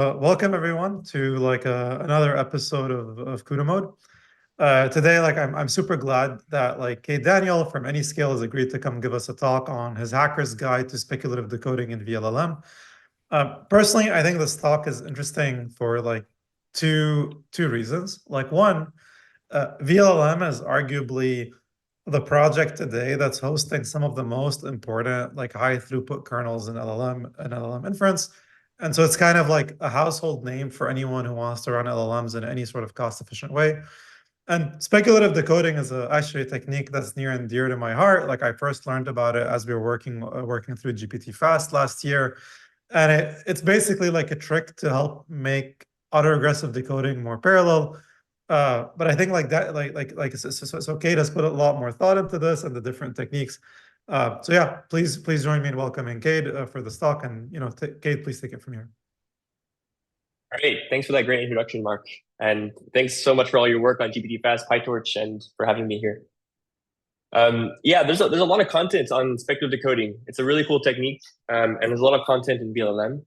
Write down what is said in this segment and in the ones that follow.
Welcome everyone to another episode of CUDA mode. Today, I'm super glad that Cade Daniel from Anyscale has agreed to come give us a talk on his hacker's guide to speculative decoding in vLLM. Personally, I think this talk is interesting for two reasons. One, vLLM is arguably the project today that's hosting some of the most important high throughput kernels in LLM inference. And so it's kind of like a household name for anyone who wants to run LLMs in any sort of cost efficient way. And speculative decoding is actually a technique that's near and dear to my heart. Like I first learned about it as we were working through GPT-Fast last year. And it's basically like a trick to help make autoregressive decoding more parallel. But I think so Cade has put a lot more thought into this and the different techniques. So yeah, please join me in welcoming Cade for this talk, and Cade, please take it from here. Great. Thanks for that great introduction, Mark. And thanks so much for all your work on GPT-Fast, PyTorch, and for having me here. Yeah, there's a lot of content on speculative decoding. It's a really cool technique, and there's a lot of content in vLLM.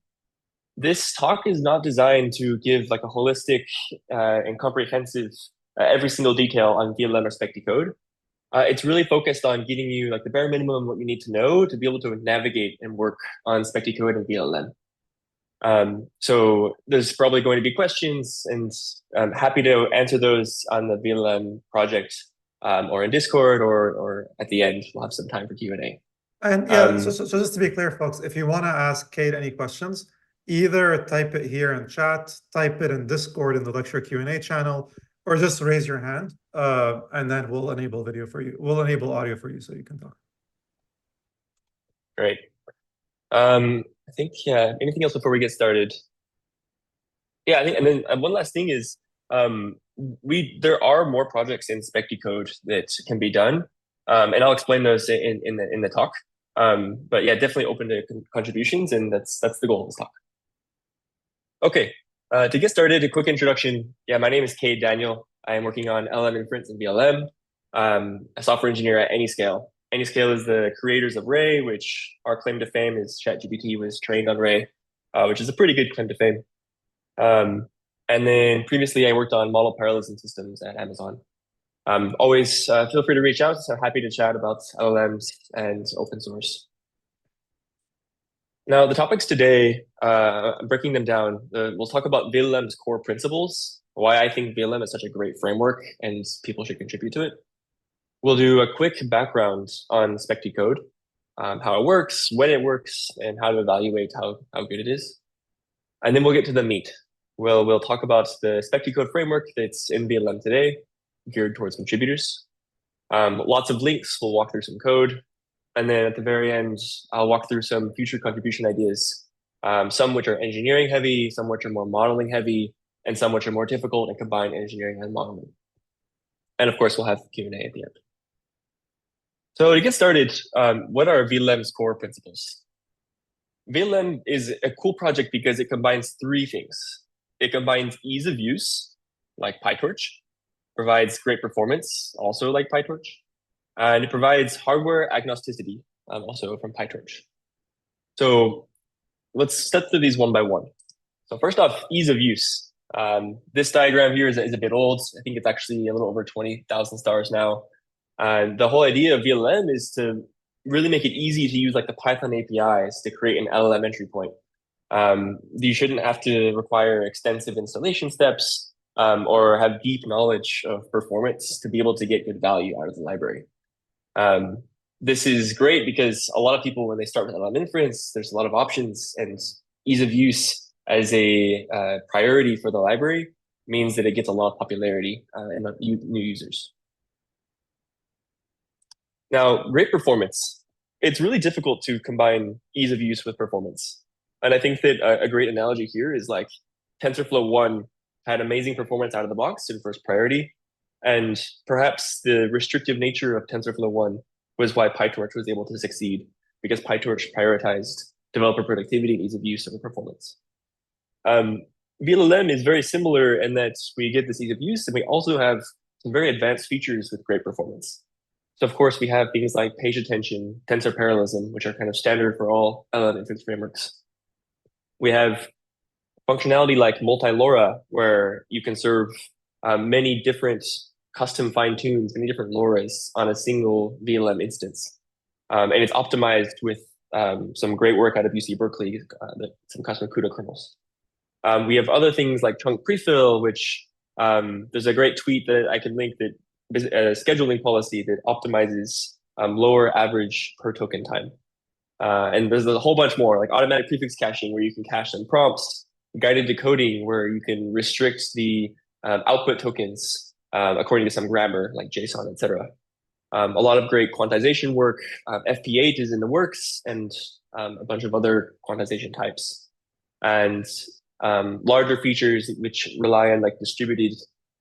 This talk is not designed to give like a holistic and comprehensive every single detail on vLLM or spec decode. It's really focused on giving you like the bare minimum what you need to know to be able to navigate and work on spec decode and vLLM. So there's probably going to be questions, and I'm happy to answer those on the vLLM project or in Discord, or at the end, we'll have some time for Q&A. And yeah, so just to be clear, folks, if you want to ask Cade any questions, either type it here in chat, type it in Discord in the lecture Q&A channel, or just raise your hand, and then we'll enable video for you. We'll enable audio for you so you can talk. Great. I think, yeah, anything else before we get started? Yeah, I think, and then one last thing is, there are more projects in spec decode that can be done, and I'll explain those in the talk. But yeah, definitely open to contributions, and that's the goal of this talk. Okay, to get started, a quick introduction. Yeah, my name is Cade Daniel. I am working on LM inference and vLLM. A software engineer at Anyscale. Anyscale is the creators of Ray, which our claim to fame is ChatGPT was trained on Ray, which is a pretty good claim to fame. And then previously I worked on model parallelism systems at Amazon. Always feel free to reach out. So happy to chat about LLMs and open source. Now the topics today, I'm breaking them down. We'll talk about vLLM's core principles, why I think vLLM is such a great framework and people should contribute to it. We'll do a quick background on spec decode, how it works, when it works, and how to evaluate how good it is. And then we'll get to the meat. We'll talk about the spec decode framework that's in vLLM today, geared towards contributors. Lots of links. We'll walk through some code. And then at the very end, I'll walk through some future contribution ideas, some which are engineering heavy, some which are more modeling heavy, and some which are more difficult and combine engineering and modeling. And of course, we'll have Q&A at the end. So to get started, what are vLLM's core principles? vLLM is a cool project because it combines three things. It combines ease of use, like PyTorch, provides great performance, also like PyTorch, and it provides hardware agnosticity, also from PyTorch. So let's step through these one by one. So first off, ease of use. This diagram here is a bit old. I think it's actually a little over 20,000 stars now. And the whole idea of vLLM is to really make it easy to use like the Python APIs to create an LLM entry point. You shouldn't have to require extensive installation steps or have deep knowledge of performance to be able to get good value out of the library. This is great because a lot of people, when they start with LLM inference, there's a lot of options, and ease of use as a priority for the library means that it gets a lot of popularity and new users. Now, great performance. It's really difficult to combine ease of use with performance. And I think that a great analogy here is like TensorFlow 1 had amazing performance out of the box in first priority. And perhaps the restrictive nature of TensorFlow 1 was why PyTorch was able to succeed, because PyTorch prioritized developer productivity and ease of use over performance. vLLM is very similar in that we get this ease of use, and we also have some very advanced features with great performance. So of course, we have things like page attention, tensor parallelism, which are kind of standard for all LLM inference frameworks. We have functionality like multi-LoRa, where you can serve many different custom fine tunes, many different LoRa's on a single vLLM instance. And it's optimized with some great work out of UC Berkeley, some custom CUDA kernels. We have other things like chunk prefill, which there's a great tweet that I can link that a scheduling policy that optimizes lower average per token time. And there's a whole bunch more, like automatic prefix caching, where you can cache some prompts, guided decoding, where you can restrict the output tokens according to some grammar, like JSON, etc. A lot of great quantization work. FP8 is in the works, and a bunch of other quantization types. And larger features which rely on like distributed,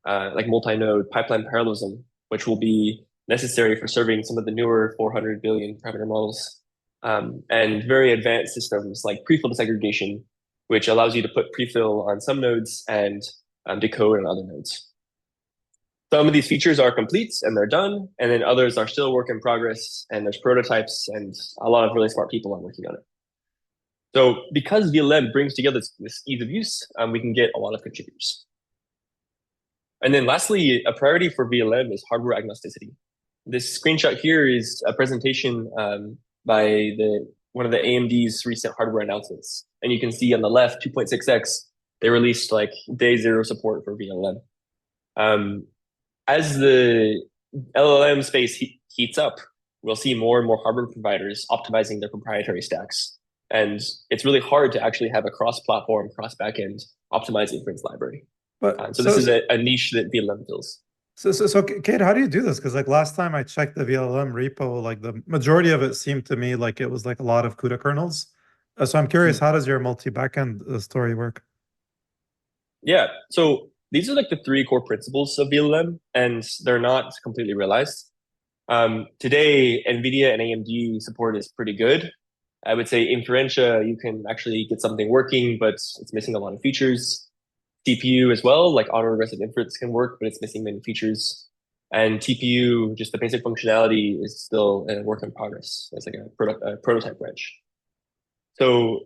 like multi-node pipeline parallelism, which will be necessary for serving some of the newer 400 billion parameter models. And very advanced systems like prefill disaggregation, which allows you to put prefill on some nodes and decode on other nodes. Some of these features are complete and they're done, and then others are still work in progress, and there's prototypes, and a lot of really smart people are working on it. So because vLLM brings together this ease of use, we can get a lot of contributors. And then lastly, a priority for vLLM is hardware agnosticity. This screenshot here is a presentation by one of the AMD's recent hardware announcements. And you can see on the left, 2.6x, they released like day zero support for vLLM. As the LLM space heats up, we'll see more and more hardware providers optimizing their proprietary stacks. And it's really hard to actually have a cross-platform, cross-backend optimized inference library. But so this is a niche that vLLM fills. So Cade, how do you do this? Because like last time I checked the vLLM repo, like the majority of it seemed to me like it was like a lot of CUDA kernels. So I'm curious, how does your multi-backend story work? Yeah, so these are like the three core principles of vLLM, and they're not completely realized. Today, NVIDIA and AMD support is pretty good. I would say Inferentia, you can actually get something working, but it's missing a lot of features. CPU as well, like autoregressive inference can work, but it's missing many features. And TPU, just the basic functionality is still a work in progress. It's like a prototype branch. So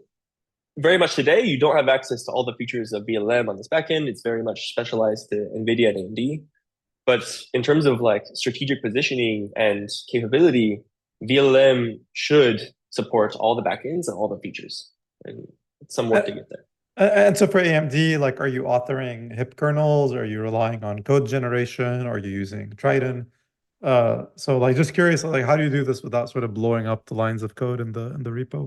very much today, you don't have access to all the features of vLLM on this backend. It's very much specialized to NVIDIA and AMD. But in terms of like strategic positioning and capability, vLLM should support all the backends and all the features. And some work to get there. And so for AMD, like, are you authoring HIP kernels? Are you relying on code generation? Are you using Triton? So like, just curious, like, how do you do this without sort of blowing up the lines of code in the repo?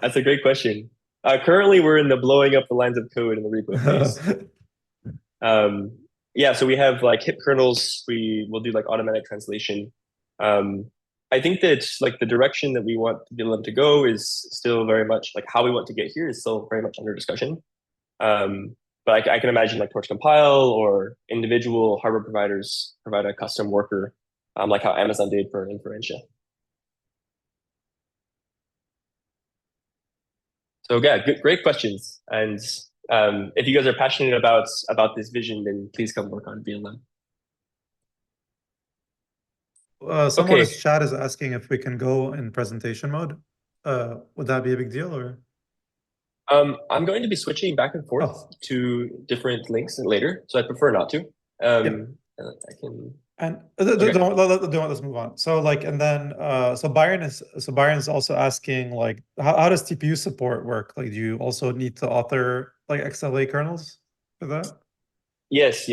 That's a great question. Currently, we're in the blowing up the lines of code in the repo phase. Yeah, so we have like HIP kernels. We will do like automatic translation. I think that like the direction that we want vLLM to go is still very much like how we want to get here is still very much under discussion. But I can imagine like Torch Compile or individual hardware providers provide a custom worker, like how Amazon did for Inferentia. So yeah, great questions. And if you guys are passionate about this vision, then please come work on vLLM. Someone in chat is asking if we can go in presentation mode. Would that be a big deal or? I'm going to be switching back and forth to different links later, so I prefer not to. I can. And let's move on. So like, and then so Byron is also asking like, how does TPU support work? Like, do you also need to author like XLA kernels for that? Yes.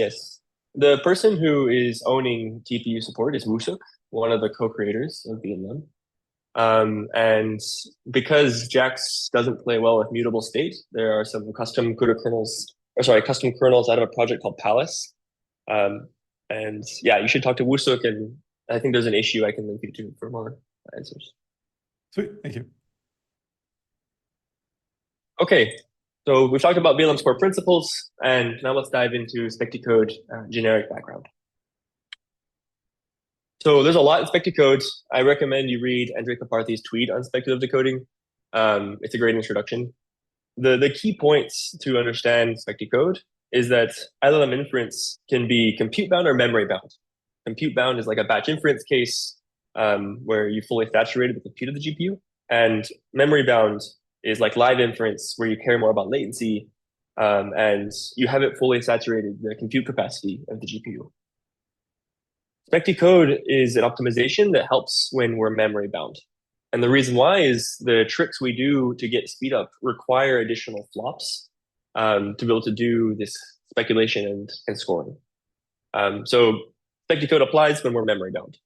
The person who is owning TPU support is Woosuk, one of the co-creators of vLLM. And because JAX doesn't play well with mutable state, there are some custom CUDA kernels, custom kernels out of a project called Palace. And yeah, you should talk to Woosuk, and I think there's an issue I can link you to for more answers. Sweet, thank you. Okay, so we've talked about vLLM's core principles, and now let's dive into Specticode generic background. So there's a lot in Specticode. I recommend you read Andre Kaparthi's tweet on speculative decoding. It's a great introduction. The key points to understand Specticode is that LLM inference can be compute bound or memory bound. Compute bound is like a batch inference case where you fully saturated the compute of the GPU, and memory bound is like live inference where you care more about latency and you haven't fully saturated the compute capacity of the GPU. Specticode is an optimization that helps when we're memory bound. And the reason why is the tricks we do to get speed up require additional flops to be able to do this speculation and scoring. So Specticode applies when we're memory bound.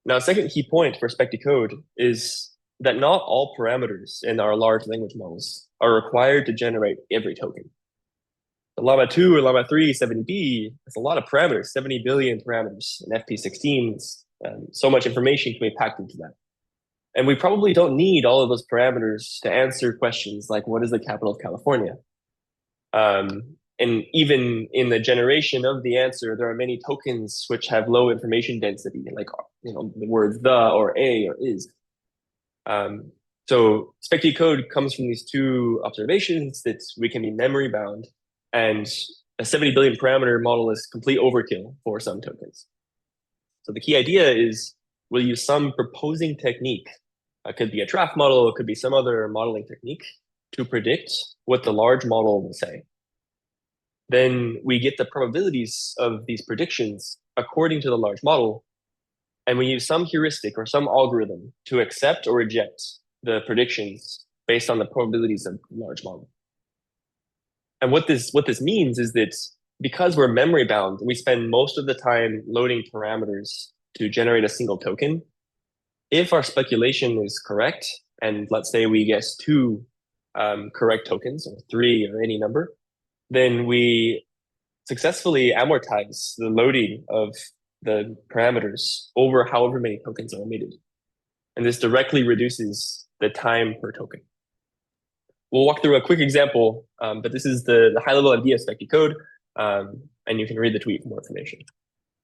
Now, a second key point for Specticode is that not all parameters in our large language models are required to generate every token. The Llama 2 or Llama 3 70B, that's a lot of parameters, 70 billion parameters in FP16s. So much information can be packed into that. And we probably don't need all of those parameters to answer questions like, what is the capital of California? And even in the generation of the answer, there are many tokens which have low information density, like the words the or a or is. So Specticode comes from these two observations that we can be memory bound, and a 70 billion parameter model is complete overkill for some tokens. So the key idea is we'll use some proposing technique. It could be a draft model, it could be some other modeling technique to predict what the large model will say. Then we get the probabilities of these predictions according to the large model, and we use some heuristic or some algorithm to accept or reject the predictions based on the probabilities of the large model. And what this means is that because we're memory bound, we spend most of the time loading parameters to generate a single token. If our speculation is correct, and let's say we guess two correct tokens, or three, or any number, then we successfully amortize the loading of the parameters over however many tokens are emitted. And this directly reduces the time per token. We'll walk through a quick example, but this is the high-level idea of Specticode, and you can read the tweet for more information.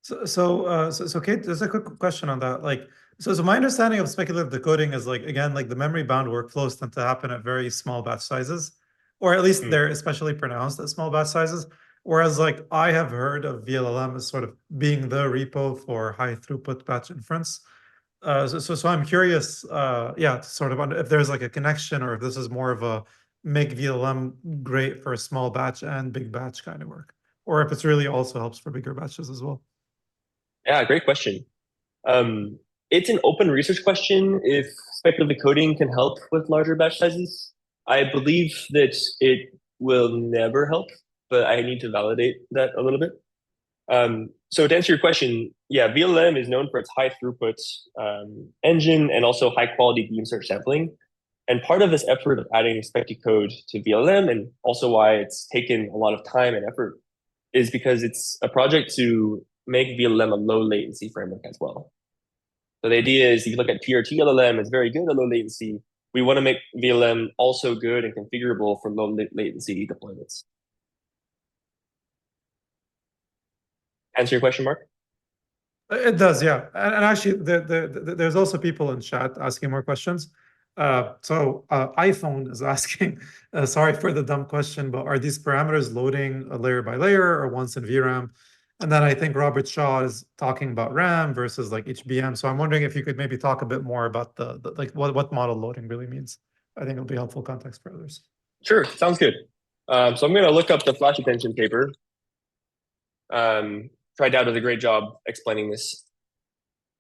So Kate, there's a quick question on that. So my understanding of speculative decoding is again, the memory bound workflows tend to happen at very small batch sizes, or at least they're especially pronounced at small batch sizes. Whereas I have heard of vLLM as sort of being the repo for high throughput batch inference. So I'm curious, to sort of if there's a connection, or if this is more of a make vLLM great for small batch and big batch kind of work, or if it's really also helps for bigger batches as well. Yeah, great question. It's an open research question if speculative decoding can help with larger batch sizes. I believe that it will never help, but I need to validate that a little bit. So to answer your question, yeah, vLLM is known for its high throughput engine and also high quality beam search sampling. And part of this effort of adding Specticode to vLLM, and also why it's taken a lot of time and effort, is because it's a project to make vLLM a low latency framework as well. So the idea is, if you look at PRT LLM, it's very good at low latency. We want to make vLLM also good and configurable for low latency deployments. Answer your question, Mark? It does, yeah. And actually, there's also people in chat asking more questions. So iPhone is asking, sorry for the dumb question, but are these parameters loading layer by layer or once in VRAM? And then I think Robert Shaw is talking about RAM versus HBM. So I'm wondering if you could maybe talk a bit more about what model loading really means. I think it'll be helpful context for others. Sure, sounds good. So I'm going to look up the flash attention paper. TriDow does a great job explaining this.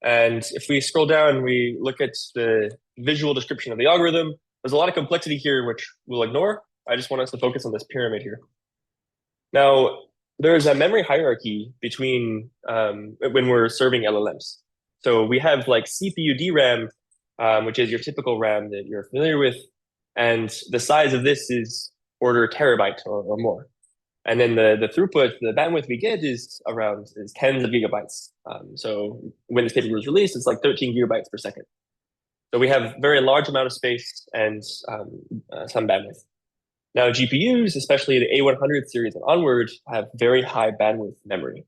And if we scroll down, we look at the visual description of the algorithm. There's a lot of complexity here, which we'll ignore. I just want us to focus on this pyramid here. Now, there's a memory hierarchy between when we're serving LLMs. So we have CPU DRAM, which is your typical RAM that you're familiar with. And the size of this is order terabyte or more. And then the throughput, the bandwidth we get is tens of gigabytes. So when this paper was released, it's 13 gigabytes per second. So we have very large amount of space and some bandwidth. Now GPUs, especially the A100 series and onward, have very high bandwidth memory.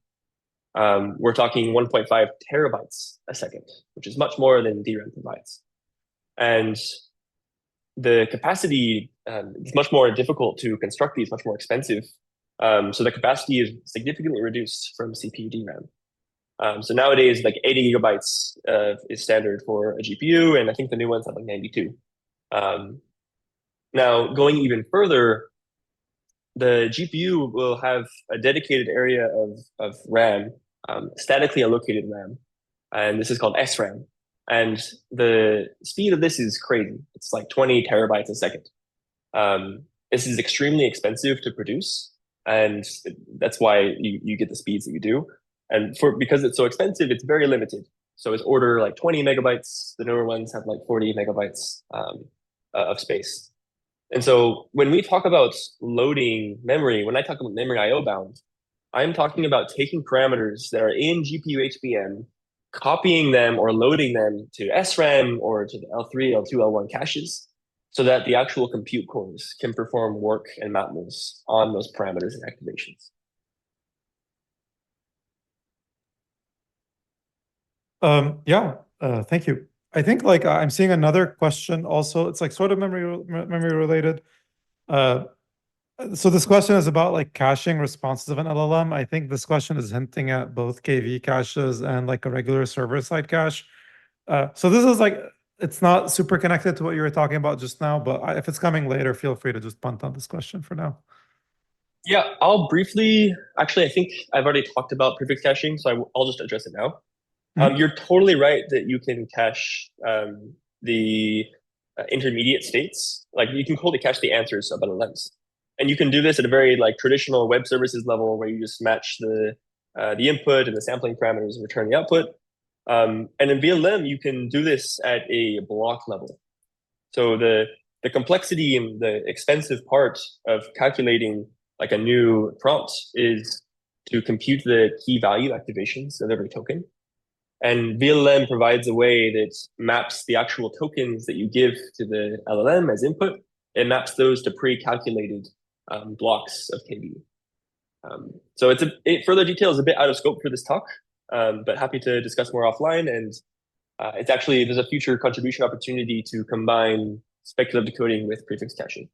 We're talking 1.5 terabytes a second, which is much more than DRAM provides. And the capacity is much more difficult to construct these, much more expensive. So the capacity is significantly reduced from CPU DRAM. So nowadays, 80 gigabytes is standard for a GPU, and I think the new ones have 92. Now, going even further, the GPU will have a dedicated area of RAM, statically allocated RAM, and this is called SRAM. And the speed of this is crazy. It's like 20 terabytes a second. This is extremely expensive to produce, and that's why you get the speeds that you do. And because it's so expensive, it's very limited. So it's order like 20 megabytes. The newer ones have like 40 megabytes of space. And so when we talk about loading memory, when I talk about memory IO bound, I'm talking about taking parameters that are in GPU HBM, copying them or loading them to SRAM or to the L3, L2, L1 caches, so that the actual compute cores can perform work and matmos on those parameters and activations. Yeah, thank you. I think like I'm seeing another question also. It's like sort of memory related. Uh, so this question is about like caching responses of an LLM. I think this question is hinting at both KV caches and like a regular server-side cache. So this is like it's not super connected to what you were talking about just now, but if it's coming later, feel free to just punt on this question for now. Yeah, I'll briefly, actually, I think I've already talked about prefix caching, so I'll just address it now. Mhm. You're totally right that you can cache the intermediate states. Like you can totally cache the answers of LLMs. And you can do this at a very like traditional web services level where you just match the input and the sampling parameters and return the output. And in vLLM, you can do this at a block level. So the complexity and the expensive part of calculating like a new prompt is to compute the key value activations of every token. And vLLM provides a way that maps the actual tokens that you give to the LLM as input. It maps those to pre-calculated blocks of KB. So further detail is a bit out of scope for this talk, but happy to discuss more offline. And there's a future contribution opportunity to combine speculative decoding with prefix caching.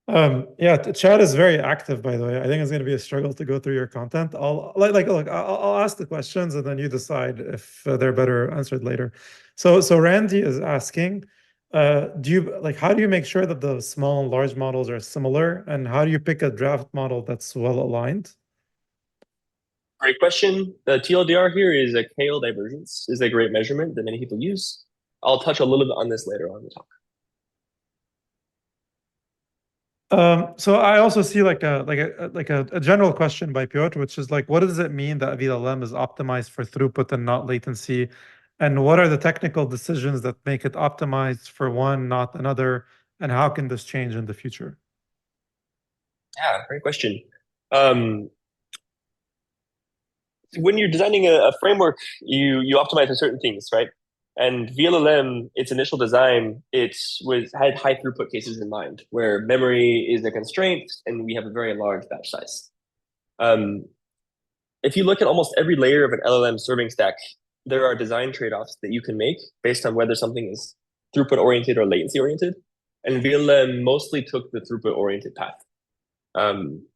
Yeah, chat is very active, by the way. I think it's going to be a struggle to go through your content. Look, I'll ask the questions and then you decide if they're better answered later. So Randy is asking, how do you make sure that the small and large models are similar, and how do you pick a draft model that's well aligned? Great question. The TLDR here is a KL divergence, is a great measurement that many people use. I'll touch a little bit on this later on in the talk. So I also see a general question by Piotr, which is like, what does it mean that vLLM is optimized for throughput and not latency? And what are the technical decisions that make it optimized for one, not another? And how can this change in the future? Yeah, great question. When you're designing a framework, you optimize for certain things, right? And vLLM, its initial design, had high throughput cases in mind, where memory is a constraint and we have a very large batch size. If you look at almost every layer of an LLM serving stack, there are design trade-offs that you can make based on whether something is throughput oriented or latency oriented. And vLLM mostly took the throughput oriented path.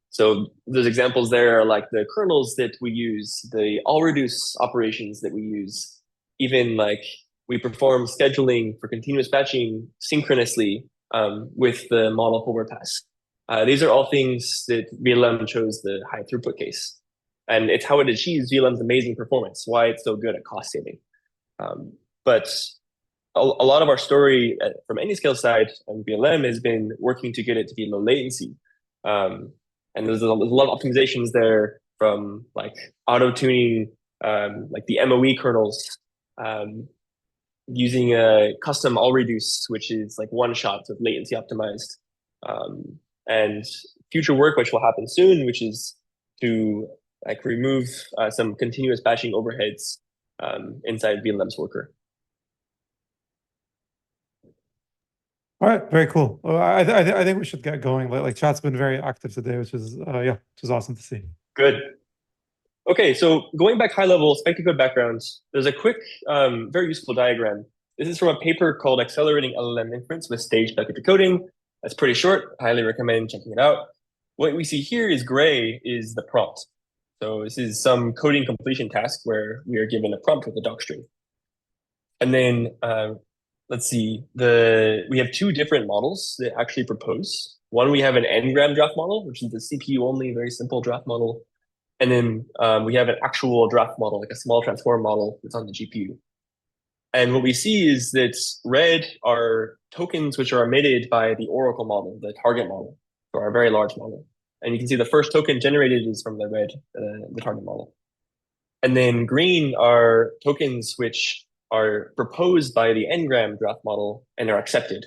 So those examples there are like the kernels that we use, the all reduce operations that we use, even like we perform scheduling for continuous batching synchronously with the model forward pass. These are all things that vLLM chose the high throughput case. And it's how it achieves vLLM's amazing performance, why it's so good at cost saving. But a lot of our story from any scale side on vLLM has been working to get it to be low latency. And there's a lot of optimizations there from like auto tuning, like the MOE kernels, using a custom all reduce, which is like one shot of latency optimized, and future work which will happen soon, which is to like remove some continuous batching overheads inside vLLM's worker. All right, very cool. Well, I think we should get going. Like chat's been very active today, which is which is awesome to see. Good. Okay, so going back high level, spec-decode backgrounds, there's a quick, very useful diagram. This is from a paper called Accelerating LLM Inference with Stage Speculative Decoding. That's pretty short. Highly recommend checking it out. What we see here is gray is the prompt. So this is some coding completion task where we are given a prompt with a doc string. And then let's see. We have two different models that actually propose. One, we have an n-gram draft model, which is the CPU only, very simple draft model. And then we have an actual draft model, like a small transform model that's on the GPU. And what we see is that red are tokens which are emitted by the oracle model, the target model, or our very large model. And you can see the first token generated is from the red, the target model. And then green are tokens which are proposed by the n-gram draft model and are accepted.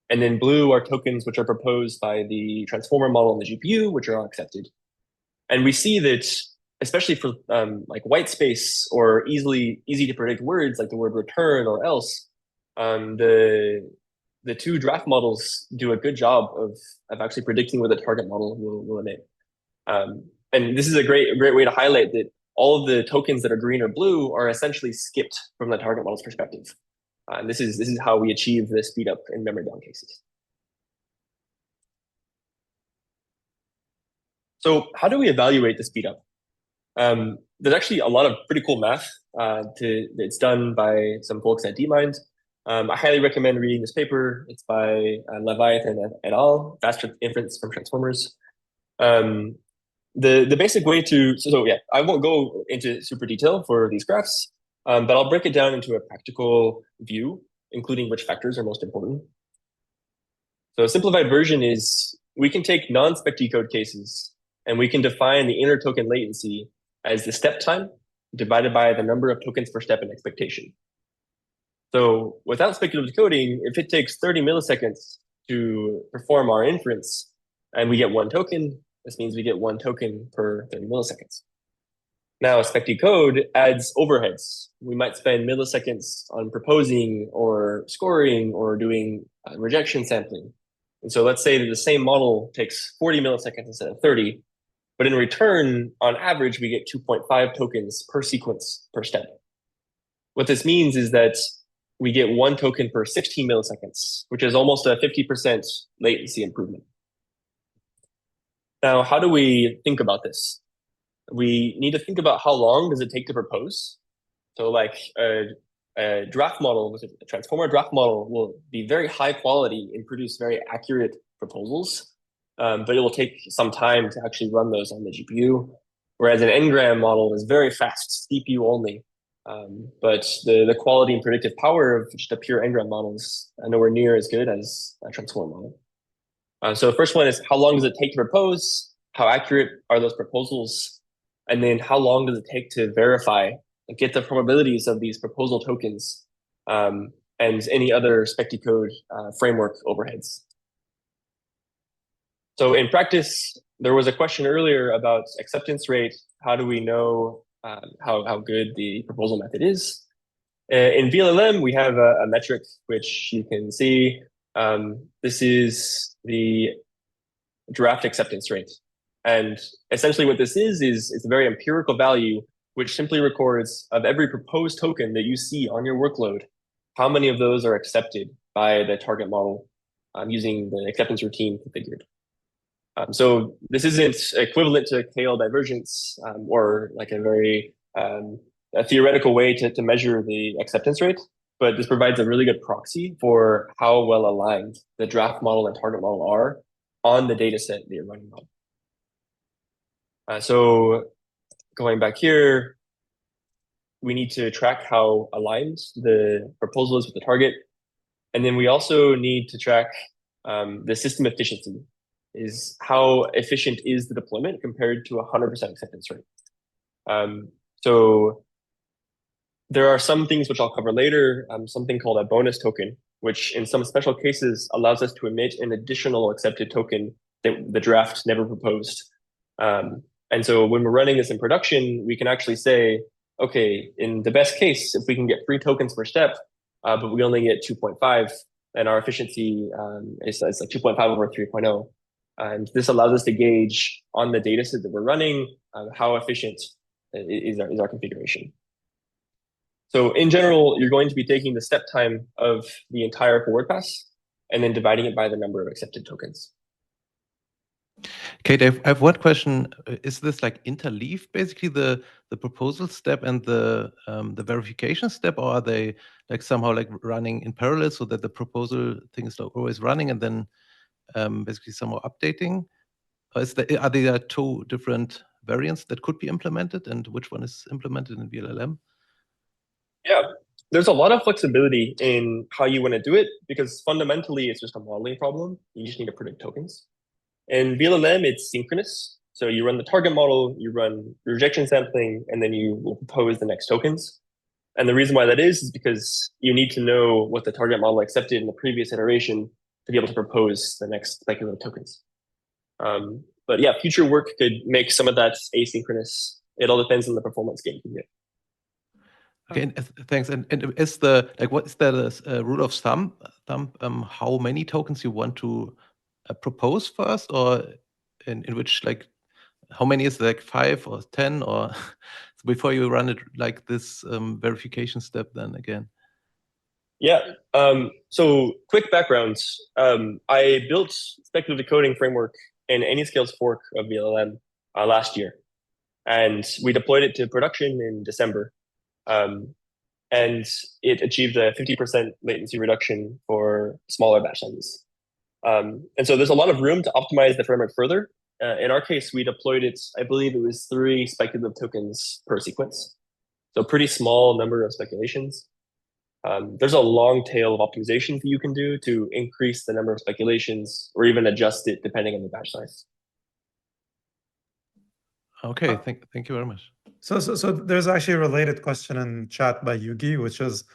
And then blue are tokens which are proposed by the transformer model on the GPU, which are all accepted. And we see that, especially for like white space or easy to predict words like the word return or else, the two draft models do a good job of actually predicting what the target model will emit. And this is a great way to highlight that all of the tokens that are green or blue are essentially skipped from the target model's perspective. And this is how we achieve the speed up in memory bound cases. So how do we evaluate the speed up? There's actually a lot of pretty cool math that's done by some folks at DeepMind. I highly recommend reading this paper. It's by Leviathan et al., Fast Inference from Transformers. The basic way so yeah, I won't go into super detail for these graphs, but I'll break it down into a practical view, including which factors are most important. So a simplified version is we can take non-spec decode cases and we can define the inter-token latency as the step time divided by the number of tokens per step in expectation. So without speculative decoding, if it takes 30 milliseconds to perform our inference and we get one token, this means we get one token per 30 milliseconds. Now, spec decode adds overheads. We might spend milliseconds on proposing or scoring or doing rejection sampling. And so let's say that the same model takes 40 milliseconds instead of 30, but in return, on average, we get 2.5 tokens per sequence per step. What this means is that we get one token per 16 milliseconds, which is almost a 50% latency improvement. Now, how do we think about this? We need to think about how long does it take to propose. So like a draft model, a transformer draft model will be very high quality and produce very accurate proposals. But it will take some time to actually run those on the GPU. Whereas an n-gram model is very fast, CPU only. But the quality and predictive power of just a pure n-gram model is nowhere near as good as a transformer model. So the first one is how long does it take to propose? How accurate are those proposals? And then how long does it take to verify and get the probabilities of these proposal tokens and any other spec decode framework overheads? So in practice, there was a question earlier about acceptance rate. How do we know how good the proposal method is? In vLLM, we have a metric which you can see. This is the draft acceptance rate. And essentially what this is it's a very empirical value which simply records of every proposed token that you see on your workload, how many of those are accepted by the target model using the acceptance routine configured. So this isn't equivalent to KL divergence or like a very a theoretical way to measure the acceptance rate, but this provides a really good proxy for how well aligned the draft model and target model are on the data set that you're running on. So going back here, we need to track how aligned the proposal is with the target. And then we also need to track the system efficiency. Is how efficient is the deployment compared to 100% acceptance rate. So there are some things which I'll cover later, something called a bonus token, which in some special cases allows us to emit an additional accepted token that the draft never proposed. And so when we're running this in production, we can actually say, okay, in the best case, if we can get 3 tokens per step, but we only get 2.5, then our efficiency is like 2.5 over 3.0. And this allows us to gauge on the data set that we're running how efficient is our configuration. So in general, you're going to be taking the step time of the entire forward pass and then dividing it by the number of accepted tokens. Kate, I have one question. Is this like interleave, basically the proposal step and the verification step, or are they like somehow like running in parallel so that the proposal thing is like always running and then basically somehow updating? Or are there two different variants that could be implemented, and which one is implemented in vLLM? Yeah, there's a lot of flexibility in how you want to do it because fundamentally it's just a modeling problem. You just need to predict tokens. In vLLM, it's synchronous. So you run the target model, you run rejection sampling, and then you will propose the next tokens. And the reason why that is because you need to know what the target model accepted in the previous iteration to be able to propose the next speculative tokens. But yeah, future work could make some of that asynchronous. It all depends on the performance gain you get. Okay, thanks. And is the like what is the rule of thumb? How many tokens you want to propose first, or in which like how many is like 5 or 10 or before you run it like this verification step then again? Yeah. So quick background. I built speculative decoding framework in Anyscale's fork of vLLM last year, and we deployed it to production in December. And it achieved a 50% latency reduction for smaller batch sizes. And so there's a lot of room to optimize the framework further. In our case, we deployed it, I believe it was 3 speculative tokens per sequence. So pretty small number of speculations. There's a long tail of optimizations that you can do to increase the number of speculations or even adjust it depending on the batch size. Okay, thank you very much. So there's actually a related question in chat by Yugi, which is,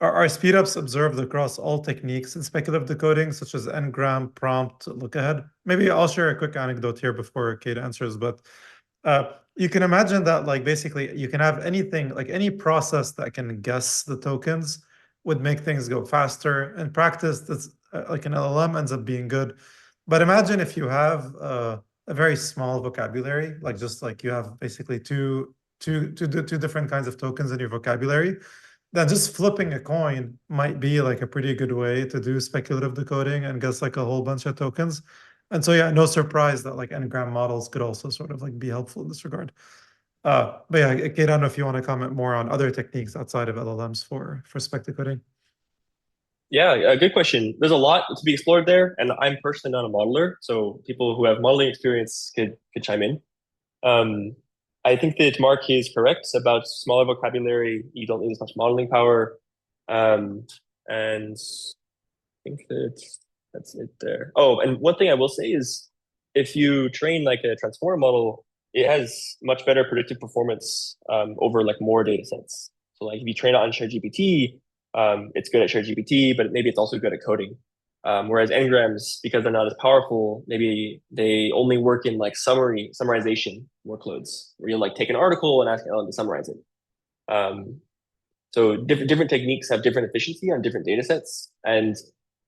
are speedups observed across all techniques in speculative decoding, such as n-gram, prompt, lookahead? Maybe I'll share a quick anecdote here before Cade answers, but you can imagine that like basically you can have anything, like any process that can guess the tokens would make things go faster. In practice, that's like an LLM ends up being good. But imagine if you have a very small vocabulary, like just like you have basically two different kinds of tokens in your vocabulary, then just flipping a coin might be like a pretty good way to do speculative decoding and guess like a whole bunch of tokens. And so yeah, no surprise that like n-gram models could also sort of like be helpful in this regard. But yeah, Kate, I don't know if you want to comment more on other techniques outside of LLMs for spec decoding. Yeah, good question. There's a lot to be explored there, and I'm personally not a modeler, so people who have modeling experience could chime in. I think that Mark is correct about smaller vocabulary. You don't need as much modeling power, and I think that's it there. Oh, and one thing I will say is, if you train like a transformer model, it has much better predictive performance over like more data sets. So like if you train it on ShareGPT, it's good at ShareGPT, but maybe it's also good at coding. Whereas n-grams, because they're not as powerful, maybe they only work in like summarization workloads, where you like take an article and ask LLM to summarize it. So different techniques have different efficiency on different data sets, and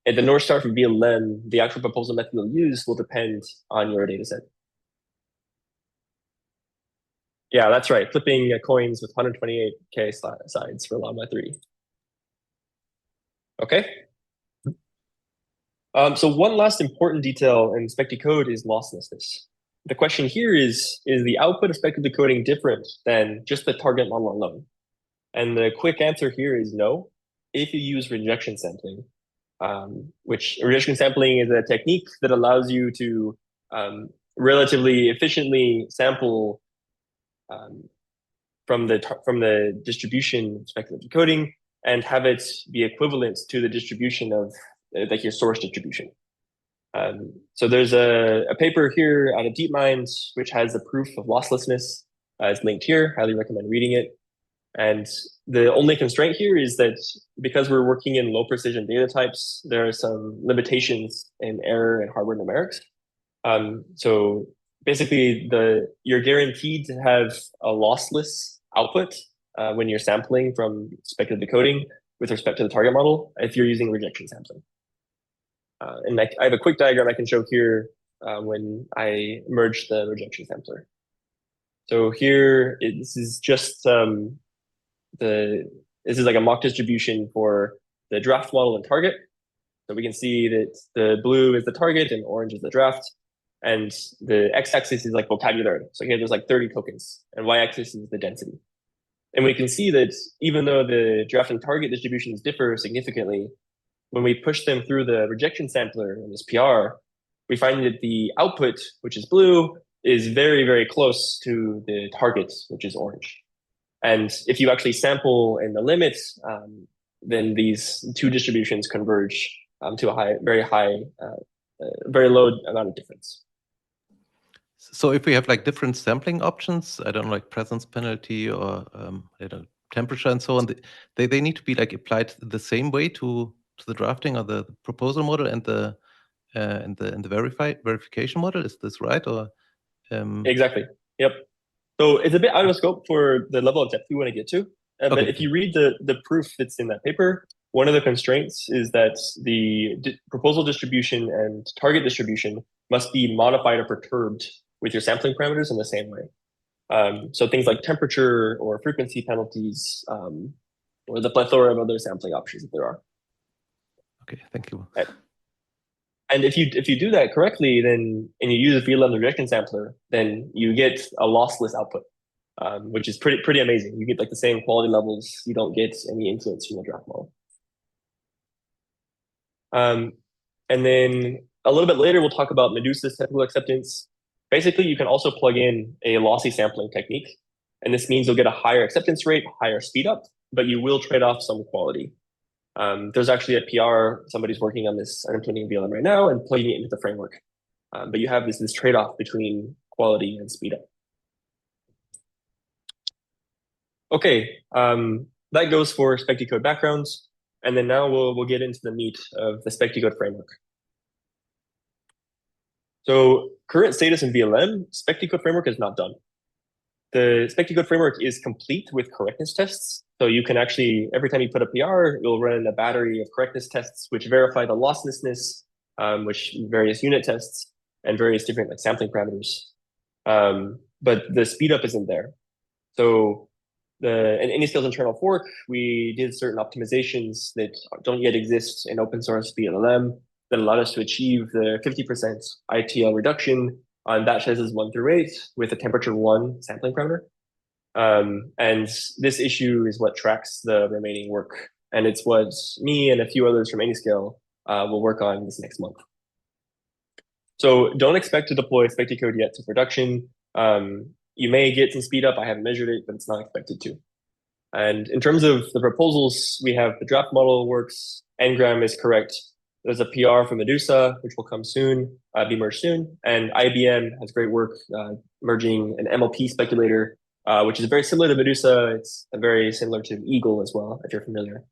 at the North Star for vLLM, the actual proposal method you'll use will depend on your data set. Yeah, that's right. Flipping coins with 128K sides for llama 3. Okay. So one last important detail in spec decode is losslessness. The question here is the output of speculative decoding different than just the target model alone? And the quick answer here is no, if you use rejection sampling, which rejection sampling is a technique that allows you to relatively efficiently sample from the distribution of speculative decoding and have it be equivalent to the distribution of like your source distribution. So there's a paper here out of DeepMind which has the proof of losslessness. It's linked here. Highly recommend reading it. And the only constraint here is that because we're working in low precision data types, there are some limitations in error and hardware numerics. So basically, you're guaranteed to have a lossless output when you're sampling from speculative decoding with respect to the target model if you're using rejection sampling. And I have a quick diagram I can show here when I merge the rejection sampler. So here, this is just this is like a mock distribution for the draft model and target. So we can see that the blue is the target and orange is the draft. And the x-axis is like vocabulary. So here there's like 30 tokens, and y-axis is the density. And we can see that even though the draft and target distributions differ significantly, when we push them through the rejection sampler in this PR, we find that the output, which is blue, is very, very close to the target, which is orange. And if you actually sample in the limits, then these two distributions converge to a very low amount of difference. So if we have like different sampling options, I don't know, like presence penalty or I don't know, temperature and so on, they need to be like applied the same way to the drafting or the proposal model and the verification model. Is this right? Or Exactly. Yep. So it's a bit out of scope for the level of depth we want to get to. But Okay. if you read the proof that's in that paper, one of the constraints is that the proposal distribution and target distribution must be modified or perturbed with your sampling parameters in the same way. So things like temperature or frequency penalties, or the plethora of other sampling options that there are. Okay, thank you. And if you do that correctly, then and you use a vLLM rejection sampler, then you get a lossless output, which is pretty amazing. You get like the same quality levels. You don't get any influence from the draft model. And then a little bit later, we'll talk about Medusa's technical acceptance. Basically, you can also plug in a lossy sampling technique. And this means you'll get a higher acceptance rate, higher speed up, but you will trade off some quality. There's actually a PR, somebody's working on this, I'm implementing vLLM right now and plugging it into the framework. But you have this trade-off between quality and speed up. Okay, that goes for Specticode backgrounds. And then now we'll get into the meat of the Specticode framework. So current status in vLLM, Specticode framework is not done. The Specticode framework is complete with correctness tests. So you can actually, every time you put a PR, it will run a battery of correctness tests, which verify the losslessness, which various unit tests, and various different like sampling parameters. But the speed up isn't there. So in Anyscale's internal fork, we did certain optimizations that don't yet exist in open source vLLM that allowed us to achieve the 50% ITL reduction on batch sizes 1 through 8 with a temperature 1 sampling parameter. And this issue is what tracks the remaining work. And it's what me and a few others from Anyscale will work on this next month. So don't expect to deploy Specticode yet to production. You may get some speed up. I haven't measured it, but it's not expected to. And in terms of the proposals, we have the draft model works, Ngram is correct. There's a PR for Medusa, which will come soon, be merged soon. And IBM has great work merging an MLP speculator, which is very similar to Medusa. It's very similar to Eagle as well, if you're familiar.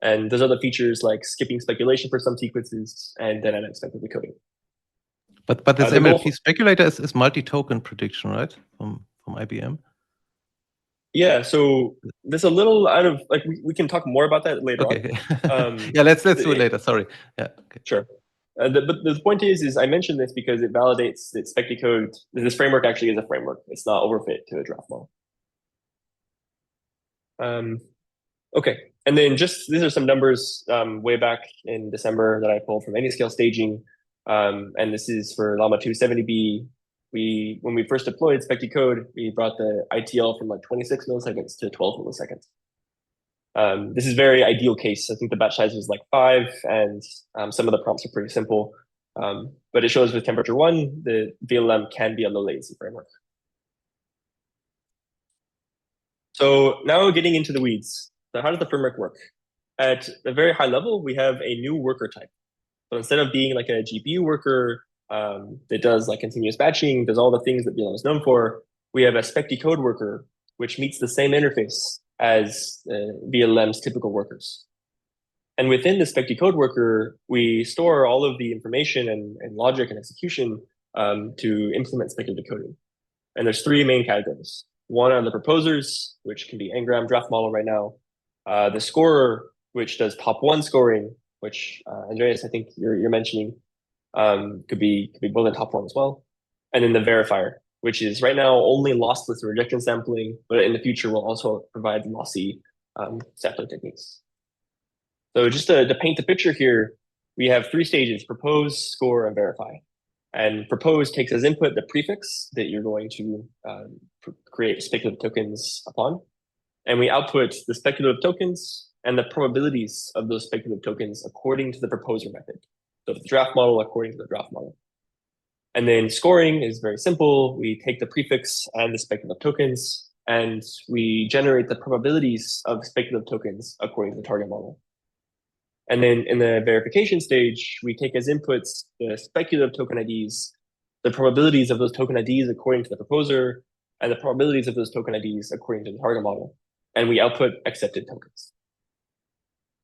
And there's other features like skipping speculation for some sequences and dynamic speculative decoding. But this MLP speculator is multi-token prediction, right? From IBM. Yeah, so there's a little out of like we can talk more about that later on. Yeah, let's do it later. Sorry. Yeah. Okay. Sure. But the point is I mentioned this because it validates that Specticode, this framework actually is a framework. It's not overfit to a draft model. Okay, and then these are some numbers way back in December that I pulled from Anyscale staging. And this is for Llama 2 70B. When we first deployed Specticode, we brought the ITL from like 26 milliseconds to 12 milliseconds. This is very ideal case. I think the batch size was like 5, and some of the prompts are pretty simple. But it shows with temperature 1, the vLLM can be a low latency framework. So now getting into the weeds. So how does the framework work? At a very high level, we have a new worker type. So instead of being like a GPU worker that does like continuous batching, does all the things that vLLM is known for, we have a Specticode worker, which meets the same interface as vLLM's typical workers. And within the Specticode worker, we store all of the information and logic and execution to implement speculative decoding. And there's 3 main categories. One are the proposers, which can be Ngram draft model right now. The scorer, which does top 1 scoring, which Andreas, I think you're mentioning, could be both in top 1 as well. And then the verifier, which is right now only lossless rejection sampling, but in the future will also provide lossy sampling techniques. So just to paint the picture here, we have 3 stages: propose, score, and verify. And propose takes as input the prefix that you're going to create speculative tokens upon. And we output the speculative tokens and the probabilities of those speculative tokens according to the proposer method. So the draft model according to the draft model. And then scoring is very simple. We take the prefix and the speculative tokens, and we generate the probabilities of speculative tokens according to the target model. And then in the verification stage, we take as inputs the speculative token IDs, the probabilities of those token IDs according to the proposer, and the probabilities of those token IDs according to the target model. And we output accepted tokens.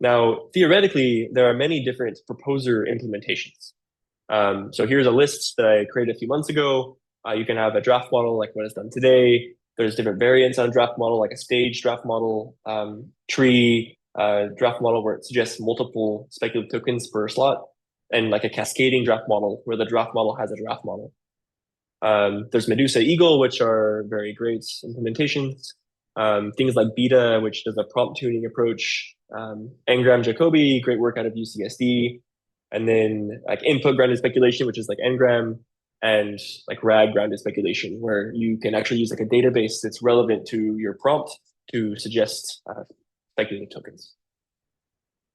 Now, theoretically, there are many different proposer implementations. So here's a list that I created a few months ago. You can have a draft model like what is done today. There's different variants on a draft model, like a stage draft model, tree, draft model where it suggests multiple speculative tokens per slot, and like a cascading draft model where the draft model has a draft model. There's Medusa Eagle, which are very great implementations. Things like Beta, which does a prompt tuning approach. Ngram Jacobi, great work out of UCSD. And then like input grounded speculation, which is like Ngram, and like RAG grounded speculation, where you can actually use like a database that's relevant to your prompt to suggest speculative tokens.